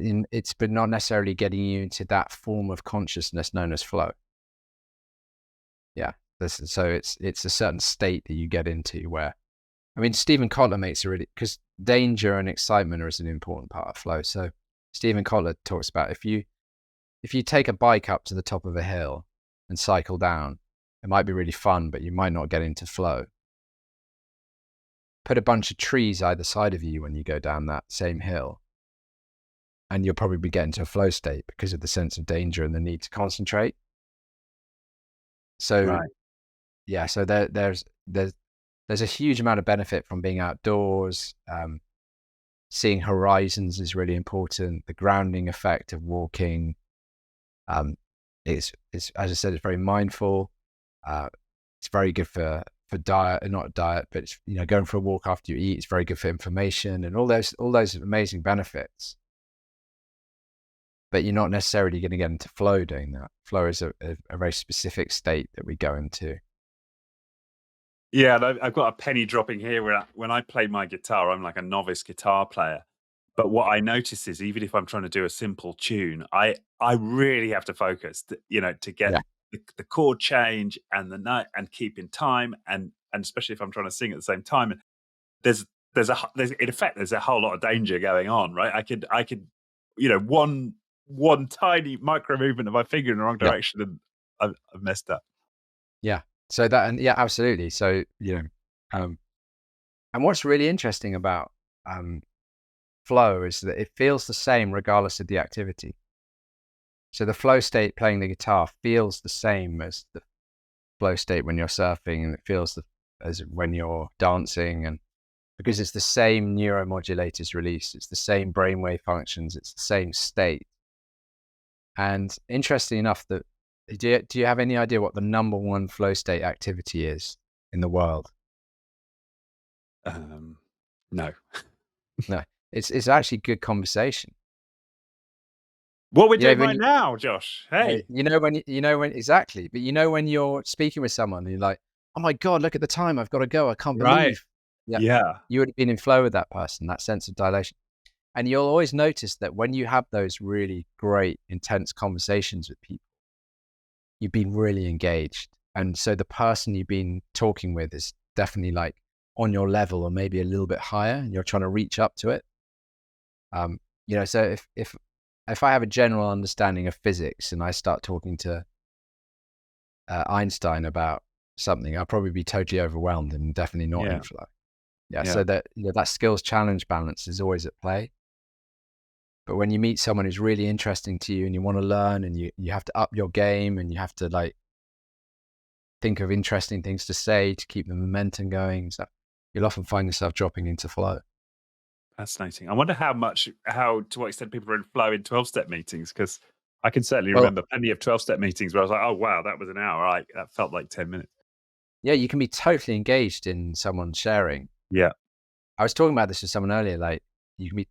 but not necessarily getting you into that form of consciousness known as flow. Yeah. So it's a certain state that you get into where, Stephen Kotler makes because danger and excitement are an important part of flow. So Stephen Kotler talks about if you take a bike up to the top of a hill and cycle down, it might be really fun, but you might not get into flow. Put a bunch of trees either side of you when you go down that same hill, and you'll probably get into a flow state because of the sense of danger and the need to concentrate. So so there's a huge amount of benefit from being outdoors. Seeing horizons is really important. The grounding effect of walking is as I said, it's very mindful. It's very good for for diet, not diet, but it's, going for a walk after you eat. It's very good for inflammation and all those amazing benefits. But you're not necessarily going to get into flow doing that. Flow is a very specific state that we go into. Yeah, and I've got a penny dropping here. When I play my guitar, I'm like a novice guitar player. But what I notice is, even if I'm trying to do a simple tune, I really have to focus, to get the chord change and the note and keep in time, and especially if I'm trying to sing at the same time. And there's in effect there's a whole lot of danger going on, right? I could one tiny micro movement of my finger in the wrong direction, and I've messed up. Yeah. So that, and absolutely. So, and what's really interesting about flow is that it feels the same regardless of the activity. So the flow state playing the guitar feels the same as the flow state when you're surfing, and it feels as when you're dancing, and because it's the same neuromodulators released, it's the same brainwave functions, it's the same state. And interestingly enough, do you have any idea what the number one flow state activity is in the world? No. No, it's actually good conversation. What we're doing right now, Josh. Hey, when exactly, but when you're speaking with someone and you're like, oh my God, look at the time, I've got to go, I can't believe. Yeah. You would have been in flow with that person, that sense of dilation. And you'll always notice that when you have those really great, intense conversations with people, you've been really engaged. And so the person you've been talking with is definitely like on your level, or maybe a little bit higher, and you're trying to reach up to it. So if I have a general understanding of physics and I start talking to Einstein about something, I'll probably be totally overwhelmed and definitely not in flow. So that that skills challenge balance is always at play. But when you meet someone who's really interesting to you and you want to learn, and you have to up your game, and you have to like think of interesting things to say to keep the momentum going, so you'll often find yourself dropping into flow. Fascinating. I wonder to what extent people are in flow in 12-step meetings, because I can certainly remember plenty of 12-step meetings where I was like, oh wow, that was an hour. That felt like 10 minutes. Yeah, you can be totally engaged in someone sharing. Yeah. I was talking about this with someone earlier, like you can be,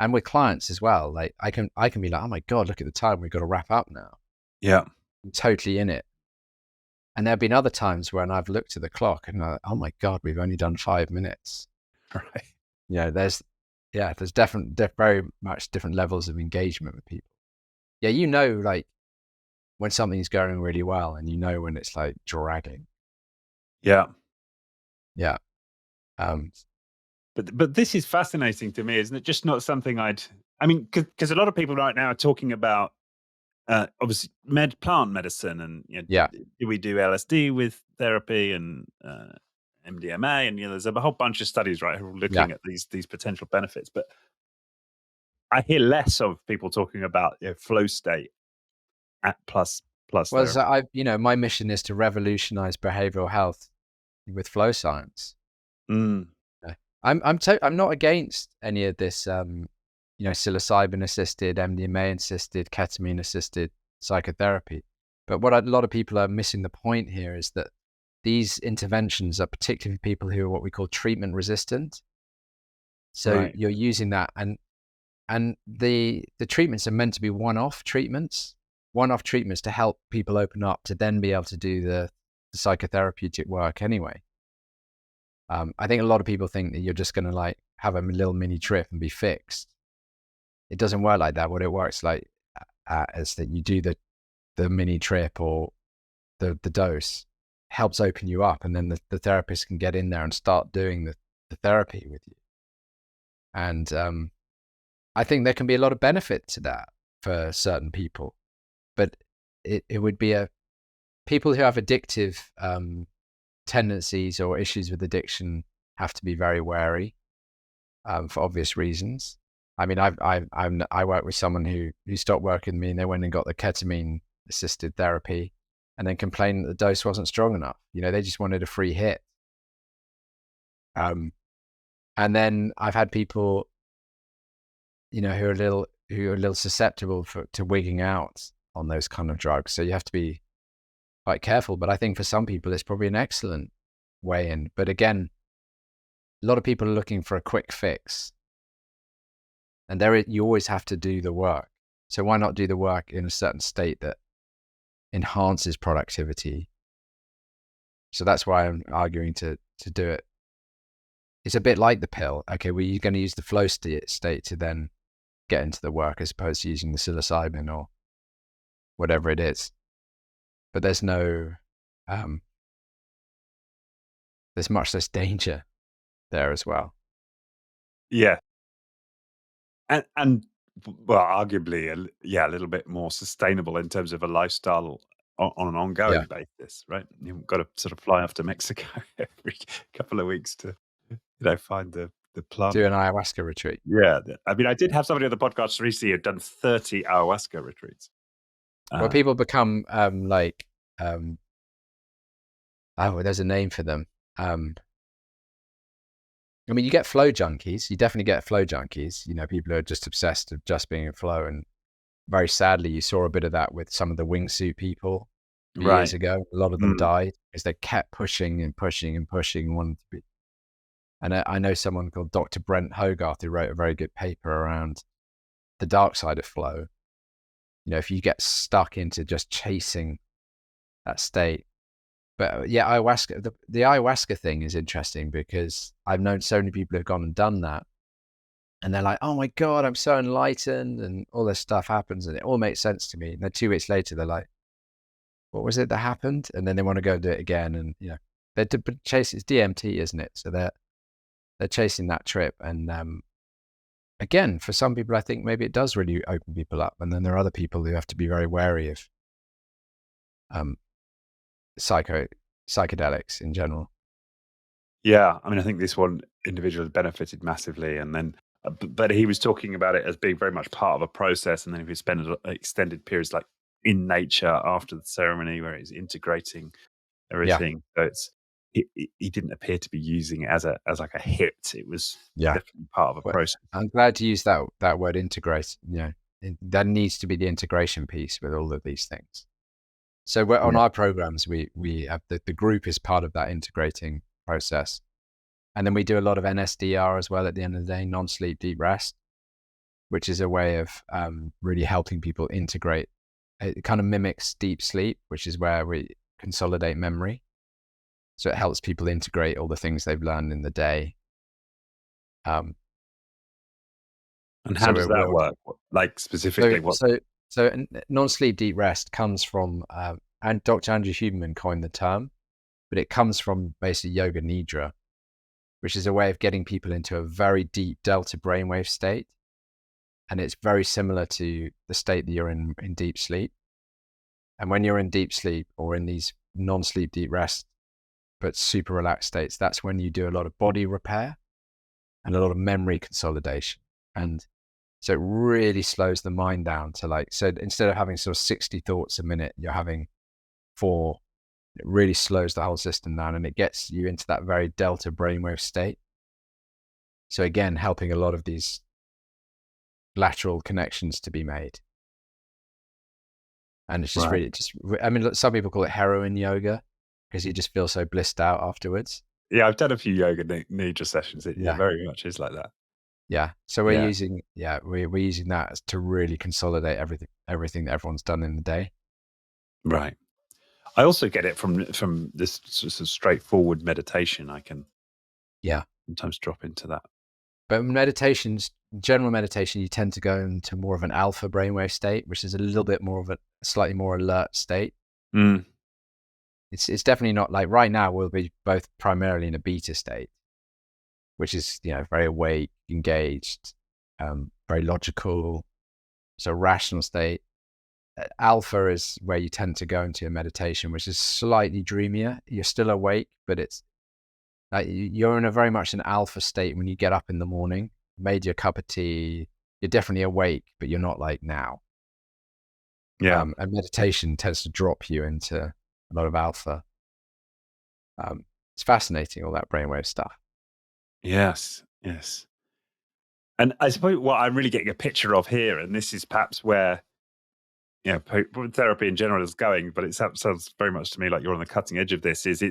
and with clients as well, like I can be like, oh my God, look at the time, we've got to wrap up now. Yeah. I'm totally in it. And there have been other times when I've looked at the clock and oh my God, we've only done 5 minutes. Right. There's very much different levels of engagement with people. Yeah, like when something's going really well, and when it's like dragging. Yeah. Yeah. But this is fascinating to me, isn't it? Just not something because a lot of people right now are talking about obviously plant medicine, and do we do LSD with therapy and MDMA, and there's a whole bunch of studies who are looking at these potential benefits. But I hear less of people talking about flow state at plus. Well, so my mission is to revolutionize behavioral health with flow science. I'm not against any of this, psilocybin assisted, MDMA assisted, ketamine assisted psychotherapy. But what a lot of people are missing the point here is that these interventions are particularly for people who are what we call treatment resistant. So you're using that, and the treatments are meant to be one-off treatments to help people open up to then be able to do the psychotherapeutic work anyway. I think a lot of people think that you're just going to like have a little mini trip and be fixed. It doesn't work like that. What it works like is that you do the mini trip or the dose helps open you up, and then the therapist can get in there and start doing the therapy with you. And I think there can be a lot of benefit to that for certain people, but it would be people who have addictive tendencies or issues with addiction have to be very wary for obvious reasons. I mean, I work with someone who stopped working with me, and they went and got the ketamine assisted therapy, and then complained that the dose wasn't strong enough. They just wanted a free hit. And then I've had people, who are a little susceptible to wigging out on those kind of drugs. So you have to be quite careful. But I think for some people, it's probably an excellent way in. But again, a lot of people are looking for a quick fix, and you always have to do the work. So why not do the work in a certain state that enhances productivity? So that's why I'm arguing to do it. It's a bit like the pill. Okay, well, you're going to use the flow state to then get into the work, as opposed to using the psilocybin or whatever it is. But there's much less danger there as well. Yeah. And well, arguably, a little bit more sustainable in terms of a lifestyle on an ongoing basis, right? You've got to sort of fly off to Mexico every couple of weeks to, find the plant. Do an ayahuasca retreat. Yeah. I mean, I did have somebody on the podcast recently who'd done 30 ayahuasca retreats. Well, people become there's a name for them. I mean, you get flow junkies. You definitely get flow junkies. People who are just obsessed with just being in flow. And very sadly, you saw a bit of that with some of the wingsuit people years ago. A lot of them died because they kept pushing and pushing and pushing and wanted to be. And I know someone called Dr. Brent Hogarth who wrote a very good paper around the dark side of flow. If you get stuck into just chasing that state. But yeah, ayahuasca, the ayahuasca thing is interesting because I've known so many people who've gone and done that. And they're like, oh my God, I'm so enlightened, and all this stuff happens and it all makes sense to me. And then 2 weeks later, they're like, what was it that happened? And then they want to go and do it again. And, they're chasing, it's DMT, isn't it? So they're chasing that trip. And again, for some people, I think maybe it does really open people up. And then there are other people who have to be very wary of psychedelics in general. Yeah, I mean, I think this one individual has benefited massively, and then, but he was talking about it as being very much part of a process, and then if you spend extended periods like in nature after the ceremony where he's integrating everything, so he didn't appear to be using it as like a hit. It was definitely part of a process. I'm glad to use that word integrate. That needs to be the integration piece with all of these things. So on our programs, we have the group is part of that integrating process. And then we do a lot of NSDR as well at the end of the day, non-sleep deep rest, which is a way of really helping people integrate. It kind of mimics deep sleep, which is where we consolidate memory. So it helps people integrate all the things they've learned in the day. And how does that work? Like specifically what? So non-sleep deep rest comes from, and Dr. Andrew Huberman coined the term, but it comes from basically yoga nidra, which is a way of getting people into a very deep delta brainwave state. And it's very similar to the state that you're in deep sleep. And when you're in deep sleep or in these non-sleep deep rest, but super relaxed states, that's when you do a lot of body repair and a lot of memory consolidation. And so it really slows the mind down to so instead of having sort of 60 thoughts a minute, you're having 4. It really slows the whole system down and it gets you into that very delta brainwave state. So again, helping a lot of these lateral connections to be made. And it's just really I mean, some people call it heroin yoga because you just feel so blissed out afterwards. Yeah, I've done a few yoga nidra sessions. It very much is like that. Yeah. So we're using that to really consolidate everything that everyone's done in the day. Right. I also get it from this sort of straightforward meditation. I can sometimes drop into that. But general meditation, you tend to go into more of an alpha brainwave state, which is a little bit more of a slightly more alert state. It's definitely not like right now we'll be both primarily in a beta state, which is very awake, engaged, very logical, so rational state. Alpha is where you tend to go into a meditation, which is slightly dreamier. You're still awake, but it's like you're in a very much an alpha state when you get up in the morning, made your cup of tea. You're definitely awake, but you're not like now. Yeah. And meditation tends to drop you into a lot of alpha. It's fascinating, all that brainwave stuff. Yes. And I suppose what I'm really getting a picture of here, and this is perhaps where therapy in general is going, but it sounds very much to me like you're on the cutting edge of this, is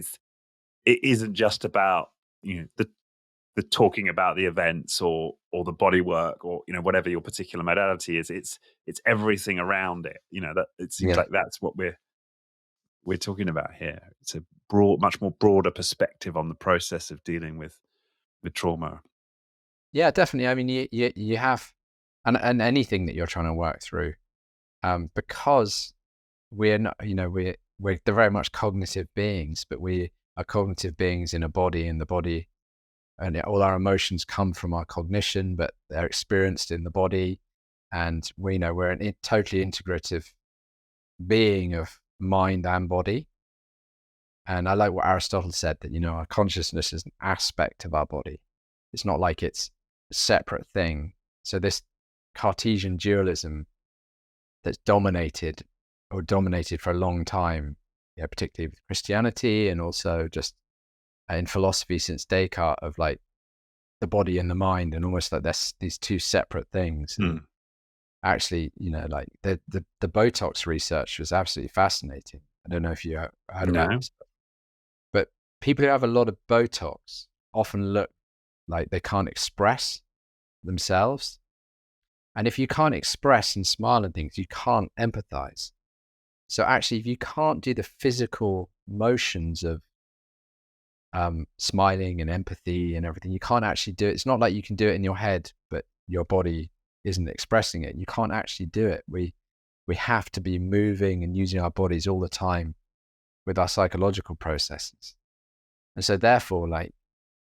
it isn't just about, the talking about the events or the body work or, whatever your particular modality is. It's everything around it. That it seems Yeah. like that's what we're talking about here. It's a much more broader perspective on the process of dealing with trauma. Yeah, definitely. I mean, you have, and anything that you're trying to work through, because we're not, they're very much cognitive beings, but we are cognitive beings in a body, and the body, and all our emotions come from our cognition, but they're experienced in the body, and we're a totally integrative being of mind and body. And I like what Aristotle said, that our consciousness is an aspect of our body. It's not like it's a separate thing. So this Cartesian dualism that's dominated for a long time, particularly with Christianity, and also just in philosophy since Descartes, of like the body and the mind, and almost like these two separate things. And actually, like the Botox research was absolutely fascinating. I don't know if you heard about this, but people who have a lot of Botox often look like they can't express themselves. And if you can't express and smile and things, you can't empathize. So actually, if you can't do the physical motions of smiling and empathy and everything, you can't actually do it. It's not like you can do it in your head, but your body isn't expressing it. You can't actually do it. We have to be moving and using our bodies all the time with our psychological processes. And so therefore, like,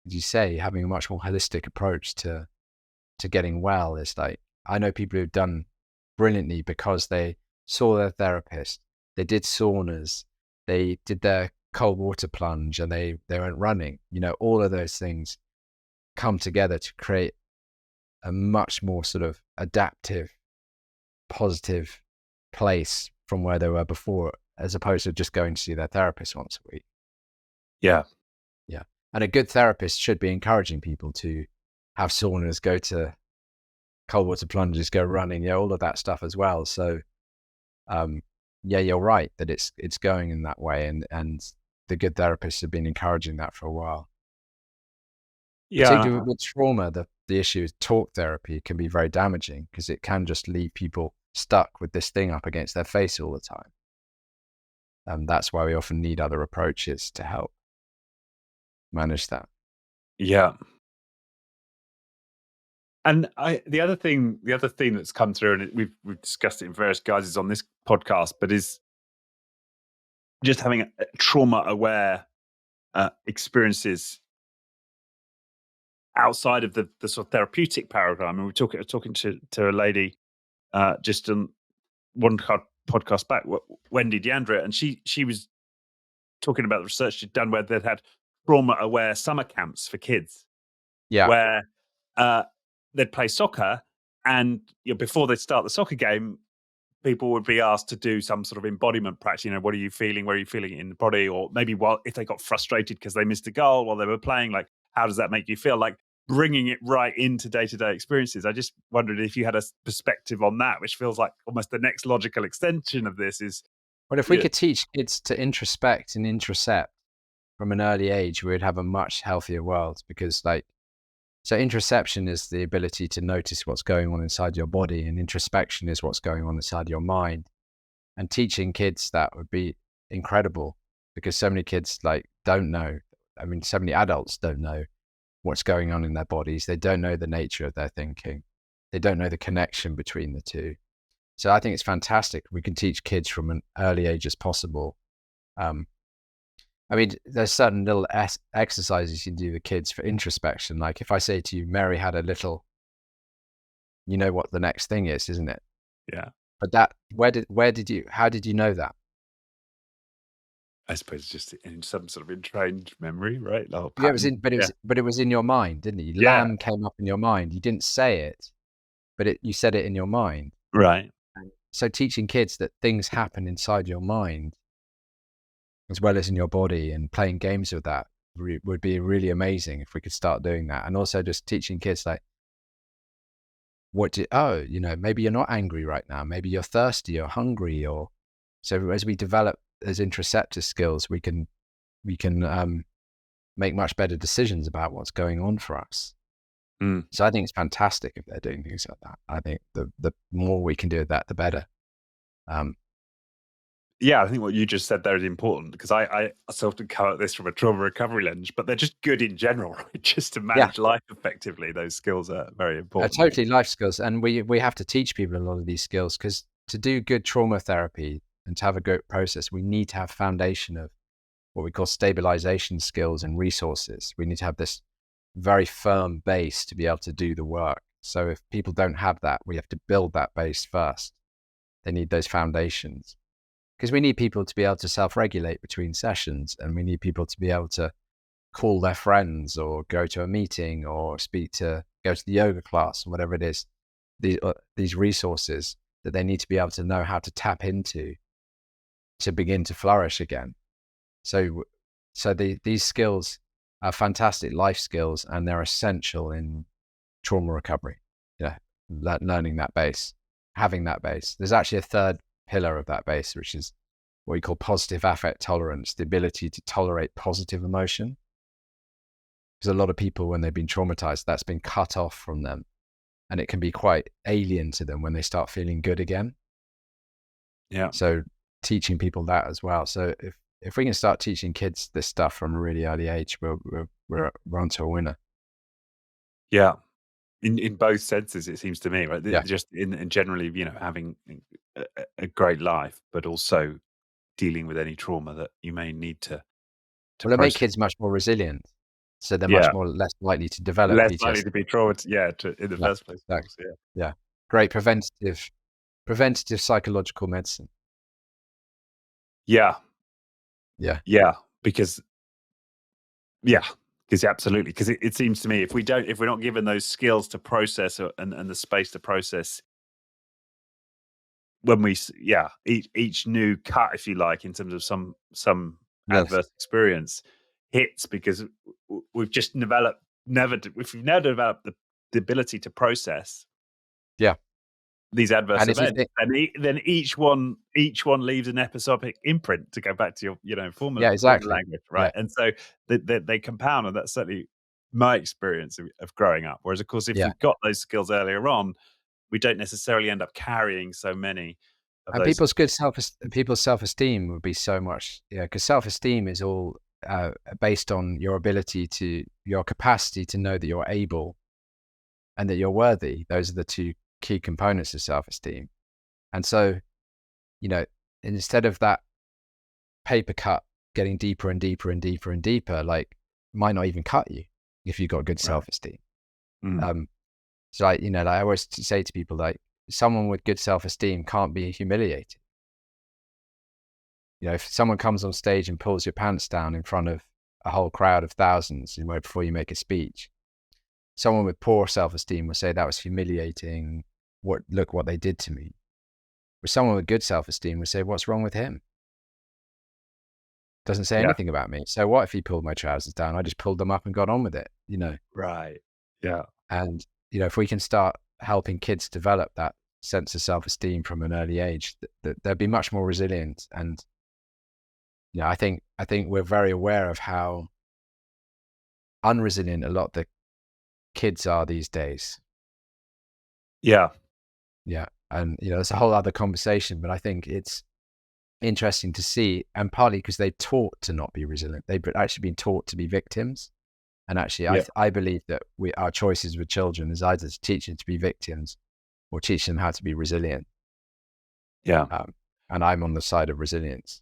as you say, having a much more holistic approach to getting well is like, I know people who've done brilliantly because they saw their therapist, they did saunas, they did their cold water plunge, and they went running. All of those things come together to create a much more sort of adaptive, positive place from where they were before, as opposed to just going to see their therapist once a week. Yeah. Yeah. And a good therapist should be encouraging people to have saunas, go to cold water plunges, go running, all of that stuff as well. So, you're right that it's going in that way, and the good therapists have been encouraging that for a while. Yeah. Particularly with trauma, the issue is talk therapy can be very damaging because it can just leave people stuck with this thing up against their face all the time. That's why we often need other approaches to help manage that. Yeah. And the other theme that's come through, and we've discussed it in various guises on this podcast, but is just having a trauma-aware experiences outside of the sort of therapeutic paradigm. And we're talking to a lady just on one podcast back, Wendy Deandra, and she was talking about the research she'd done where they'd had trauma-aware summer camps for kids. Yeah. Where they'd play soccer, and before they'd start the soccer game, people would be asked to do some sort of embodiment practice. What are you feeling? Where are you feeling it in the body? Or maybe if they got frustrated because they missed a goal while they were playing, like, how does that make you feel? Like bringing it right into day-to-day experiences. I just wondered if you had a perspective on that, which feels like almost the next logical extension of this is. Well, if we could teach kids to introspect and intercept from an early age, we would have a much healthier world, because so interoception is the ability to notice what's going on inside your body, and introspection is what's going on inside your mind. And teaching kids that would be incredible, because so many kids don't know. I mean, so many adults don't know what's going on in their bodies. They don't know the nature of their thinking. They don't know the connection between the two. So I think it's fantastic. We can teach kids from an early age as possible. I mean, there's certain little exercises you can do with kids for introspection. Like if I say to you, Mary had a little, you know what the next thing is, isn't it? Yeah. But how did you know that? I suppose just in some sort of entrained memory, right? Yeah, it was in your mind, didn't it? Lamb came up in your mind. You didn't say it, but you said it in your mind. Right. So teaching kids that things happen inside your mind as well as in your body, and playing games with that would be really amazing if we could start doing that. And also just teaching kids maybe you're not angry right now. Maybe you're thirsty or hungry, or so as we develop those interoceptive skills, we can make much better decisions about what's going on for us. Mm. So I think it's fantastic if they're doing things like that. I think the more we can do of that, the better. Yeah, I think what you just said there is important, because I sort of come at this from a trauma recovery lens, but they're just good in general, right? Just to manage life effectively, those skills are very important. Totally life skills. And we have to teach people a lot of these skills, because to do good trauma therapy and to have a good process, we need to have foundation of what we call stabilization skills and resources. We need to have this very firm base to be able to do the work. So if people don't have that, we have to build that base first. They need those foundations, because we need people to be able to self-regulate between sessions, and we need people to be able to call their friends or go to a meeting or go to the yoga class or whatever it is. These resources that they need to be able to know how to tap into to begin to flourish again. So these skills are fantastic life skills, and they're essential in trauma recovery. Learning that base, having that base. There's actually a third pillar of that base, which is what we call positive affect tolerance, the ability to tolerate positive emotion. Because a lot of people, when they've been traumatized, that's been cut off from them, and it can be quite alien to them when they start feeling good again. Yeah. So teaching people that as well. So if we can start teaching kids this stuff from a really early age, we're onto a winner. Yeah. In both senses, it seems to me, right? Yeah. Just in generally, having a great life, but also dealing with any trauma that you may need to Well, it make process. kids much more resilient, so they're much less likely to develop less PTSD. likely to be traumatized, in the first place. Of course, Yeah. Great preventative psychological medicine. Yeah. Yeah. Because absolutely. Because it seems to me, if we're not given those skills to process and the space to process, when we each new cut, if you like, in terms of some adverse experience hits, because we've just never developed the ability to process these adverse events, then each one leaves an episodic imprint, to go back to your former language, right? And so they compound, and that's certainly my experience of growing up. Whereas, of course, if we've got those skills earlier on, we don't necessarily end up carrying so many of and those. People's self-esteem would be so much, because self-esteem is all based on your capacity to know that you're able and that you're worthy. Those are the two key components of self-esteem. And so, instead of that paper cut getting deeper and deeper and deeper and deeper, like, might not even cut you if you've got good self-esteem. So I always say to people, like, someone with good self-esteem can't be humiliated. If someone comes on stage and pulls your pants down in front of a whole crowd of thousands, before you make a speech, someone with poor self-esteem will say that was humiliating. Look what they did to me. But someone with good self-esteem would say, what's wrong with him? Doesn't say anything about me. So what if he pulled my trousers down? I just pulled them up and got on with it, Right. Yeah. And, if we can start helping kids develop that sense of self-esteem from an early age, they'll be much more resilient. And, I think we're very aware of how unresilient a lot of the kids are these days. Yeah. Yeah. And, it's a whole other conversation, but I think it's interesting to see, and partly because they're taught to not be resilient. They've actually been taught to be victims. And actually, I believe that our choices with children is either to teach them to be victims or teach them how to be resilient. Yeah. And I'm on the side of resilience.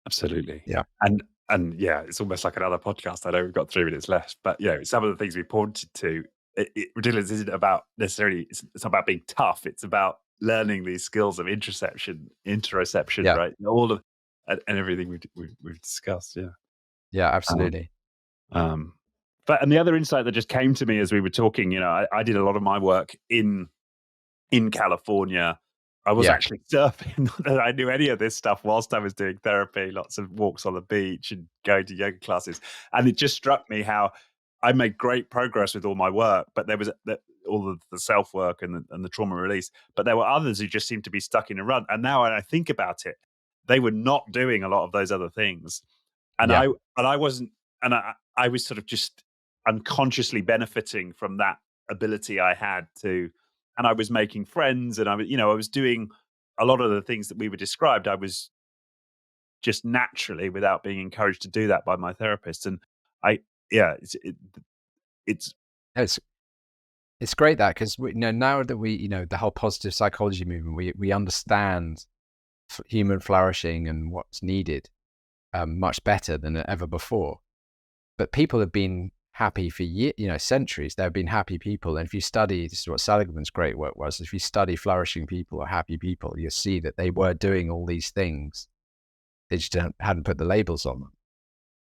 Absolutely. Yeah. And it's almost like another podcast. I know we've got 3 minutes left, but some of the things we pointed to, resilience isn't about necessarily, it's not about being tough. It's about learning these skills of interoception, right? And all of and everything we've discussed. Yeah. Yeah, absolutely. But the other insight that just came to me as we were talking, I did a lot of my work in California. I was actually surfing, not that I knew any of this stuff whilst I was doing therapy, lots of walks on the beach and going to yoga classes. And it just struck me how I made great progress with all my work, but there was all of the self-work and the trauma release. But there were others who just seemed to be stuck in a rut. And now when I think about it, they were not doing a lot of those other things. And I wasn't I was sort of just unconsciously benefiting from that ability I had to, and I was making friends, and I was doing a lot of the things that we were described. I was just naturally, without being encouraged to do that by my therapist. And yeah, it's It's it's great that, because now that we the whole positive psychology movement, we understand human flourishing and what's needed much better than ever before. But people have been happy for centuries. There have been happy people, and if you study, this is what Seligman's great work was. If you study flourishing people or happy people, you'll see that they were doing all these things. They just hadn't put the labels on them.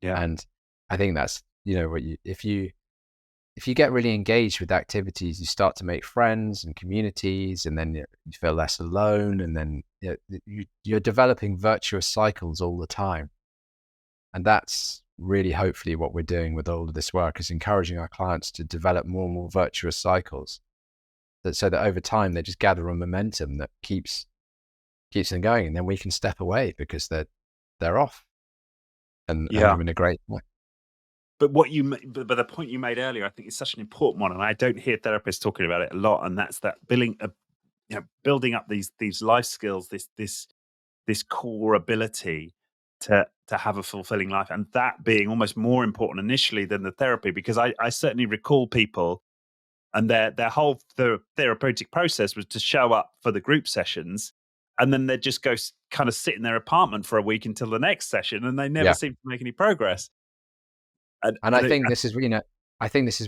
Yeah. And I think that's if you get really engaged with activities, you start to make friends and communities, and then you feel less alone, and then you're developing virtuous cycles all the time. And that's really hopefully what we're doing with all of this work, is encouraging our clients to develop more and more virtuous cycles, so that over time they just gather a momentum that keeps them going, and then we can step away because they're off and having a great time. But but the point you made earlier, I think, is such an important one, and I don't hear therapists talking about it a lot. And that's that building up these life skills, this core ability to have a fulfilling life, and that being almost more important initially than the therapy. Because I certainly recall people, and their whole therapeutic process was to show up for the group sessions, and then they'd just go kind of sit in their apartment for a week until the next session, and they never seemed to make any progress. And I think this is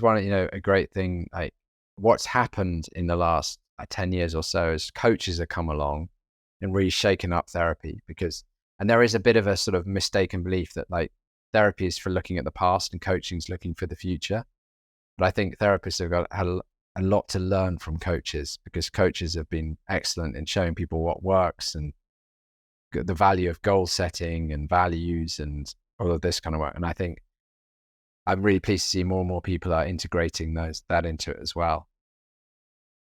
one a great thing. Like, what's happened in the last 10 years or so is coaches have come along and really shaken up therapy, and there is a bit of a sort of mistaken belief that like therapy is for looking at the past and coaching is looking for the future. But I think therapists have had a lot to learn from coaches, because coaches have been excellent in showing people what works and the value of goal setting and values and all of this kind of work. And I think I'm really pleased to see more and more people are integrating that into it as well.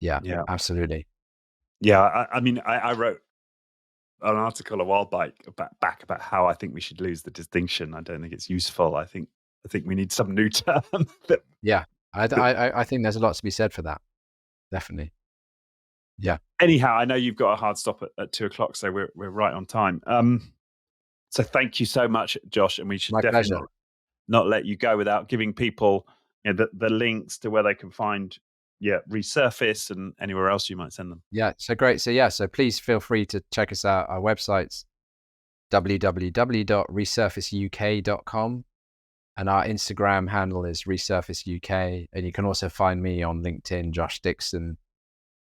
Yeah, absolutely. Yeah, I mean, I wrote an article a while back about how I think we should lose the distinction. I don't think it's useful. I think we need some new term. I think there's a lot to be said for that. Definitely. Yeah. Anyhow, I know you've got a hard stop at 2:00, so we're right on time. So thank you so much, Josh, and we should definitely not let you go without giving people the links to where they can find Resurface and anywhere else you might send them. Yeah, so great. So please feel free to check us out. Our website's www.resurfaceuk.com, and our Instagram handle is resurfaceuk, and you can also find me on LinkedIn, Josh Dickson.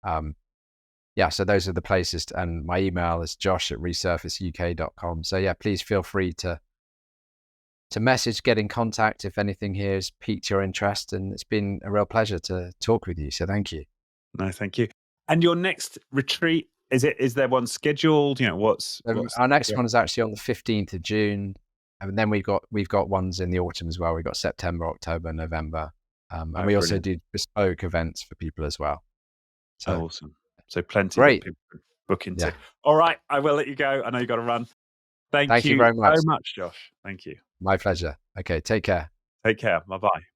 So those are the places, and my email is josh@resurfaceuk.com. So yeah, please feel free to message, get in contact if anything here has piqued your interest, and it's been a real pleasure to talk with you. So thank you. No, thank you. And your next retreat, is there one scheduled? Our next one is actually on the 15th of June, and then we've got ones in the autumn as well. We've got September, October, November, and we also do bespoke events for people as well. So awesome. So plenty of people to book into. Yeah. All right, I will let you go. I know you got to run. Thank you very much. So much, Josh. Thank you. My pleasure. Okay, take care. Take care. Bye-bye.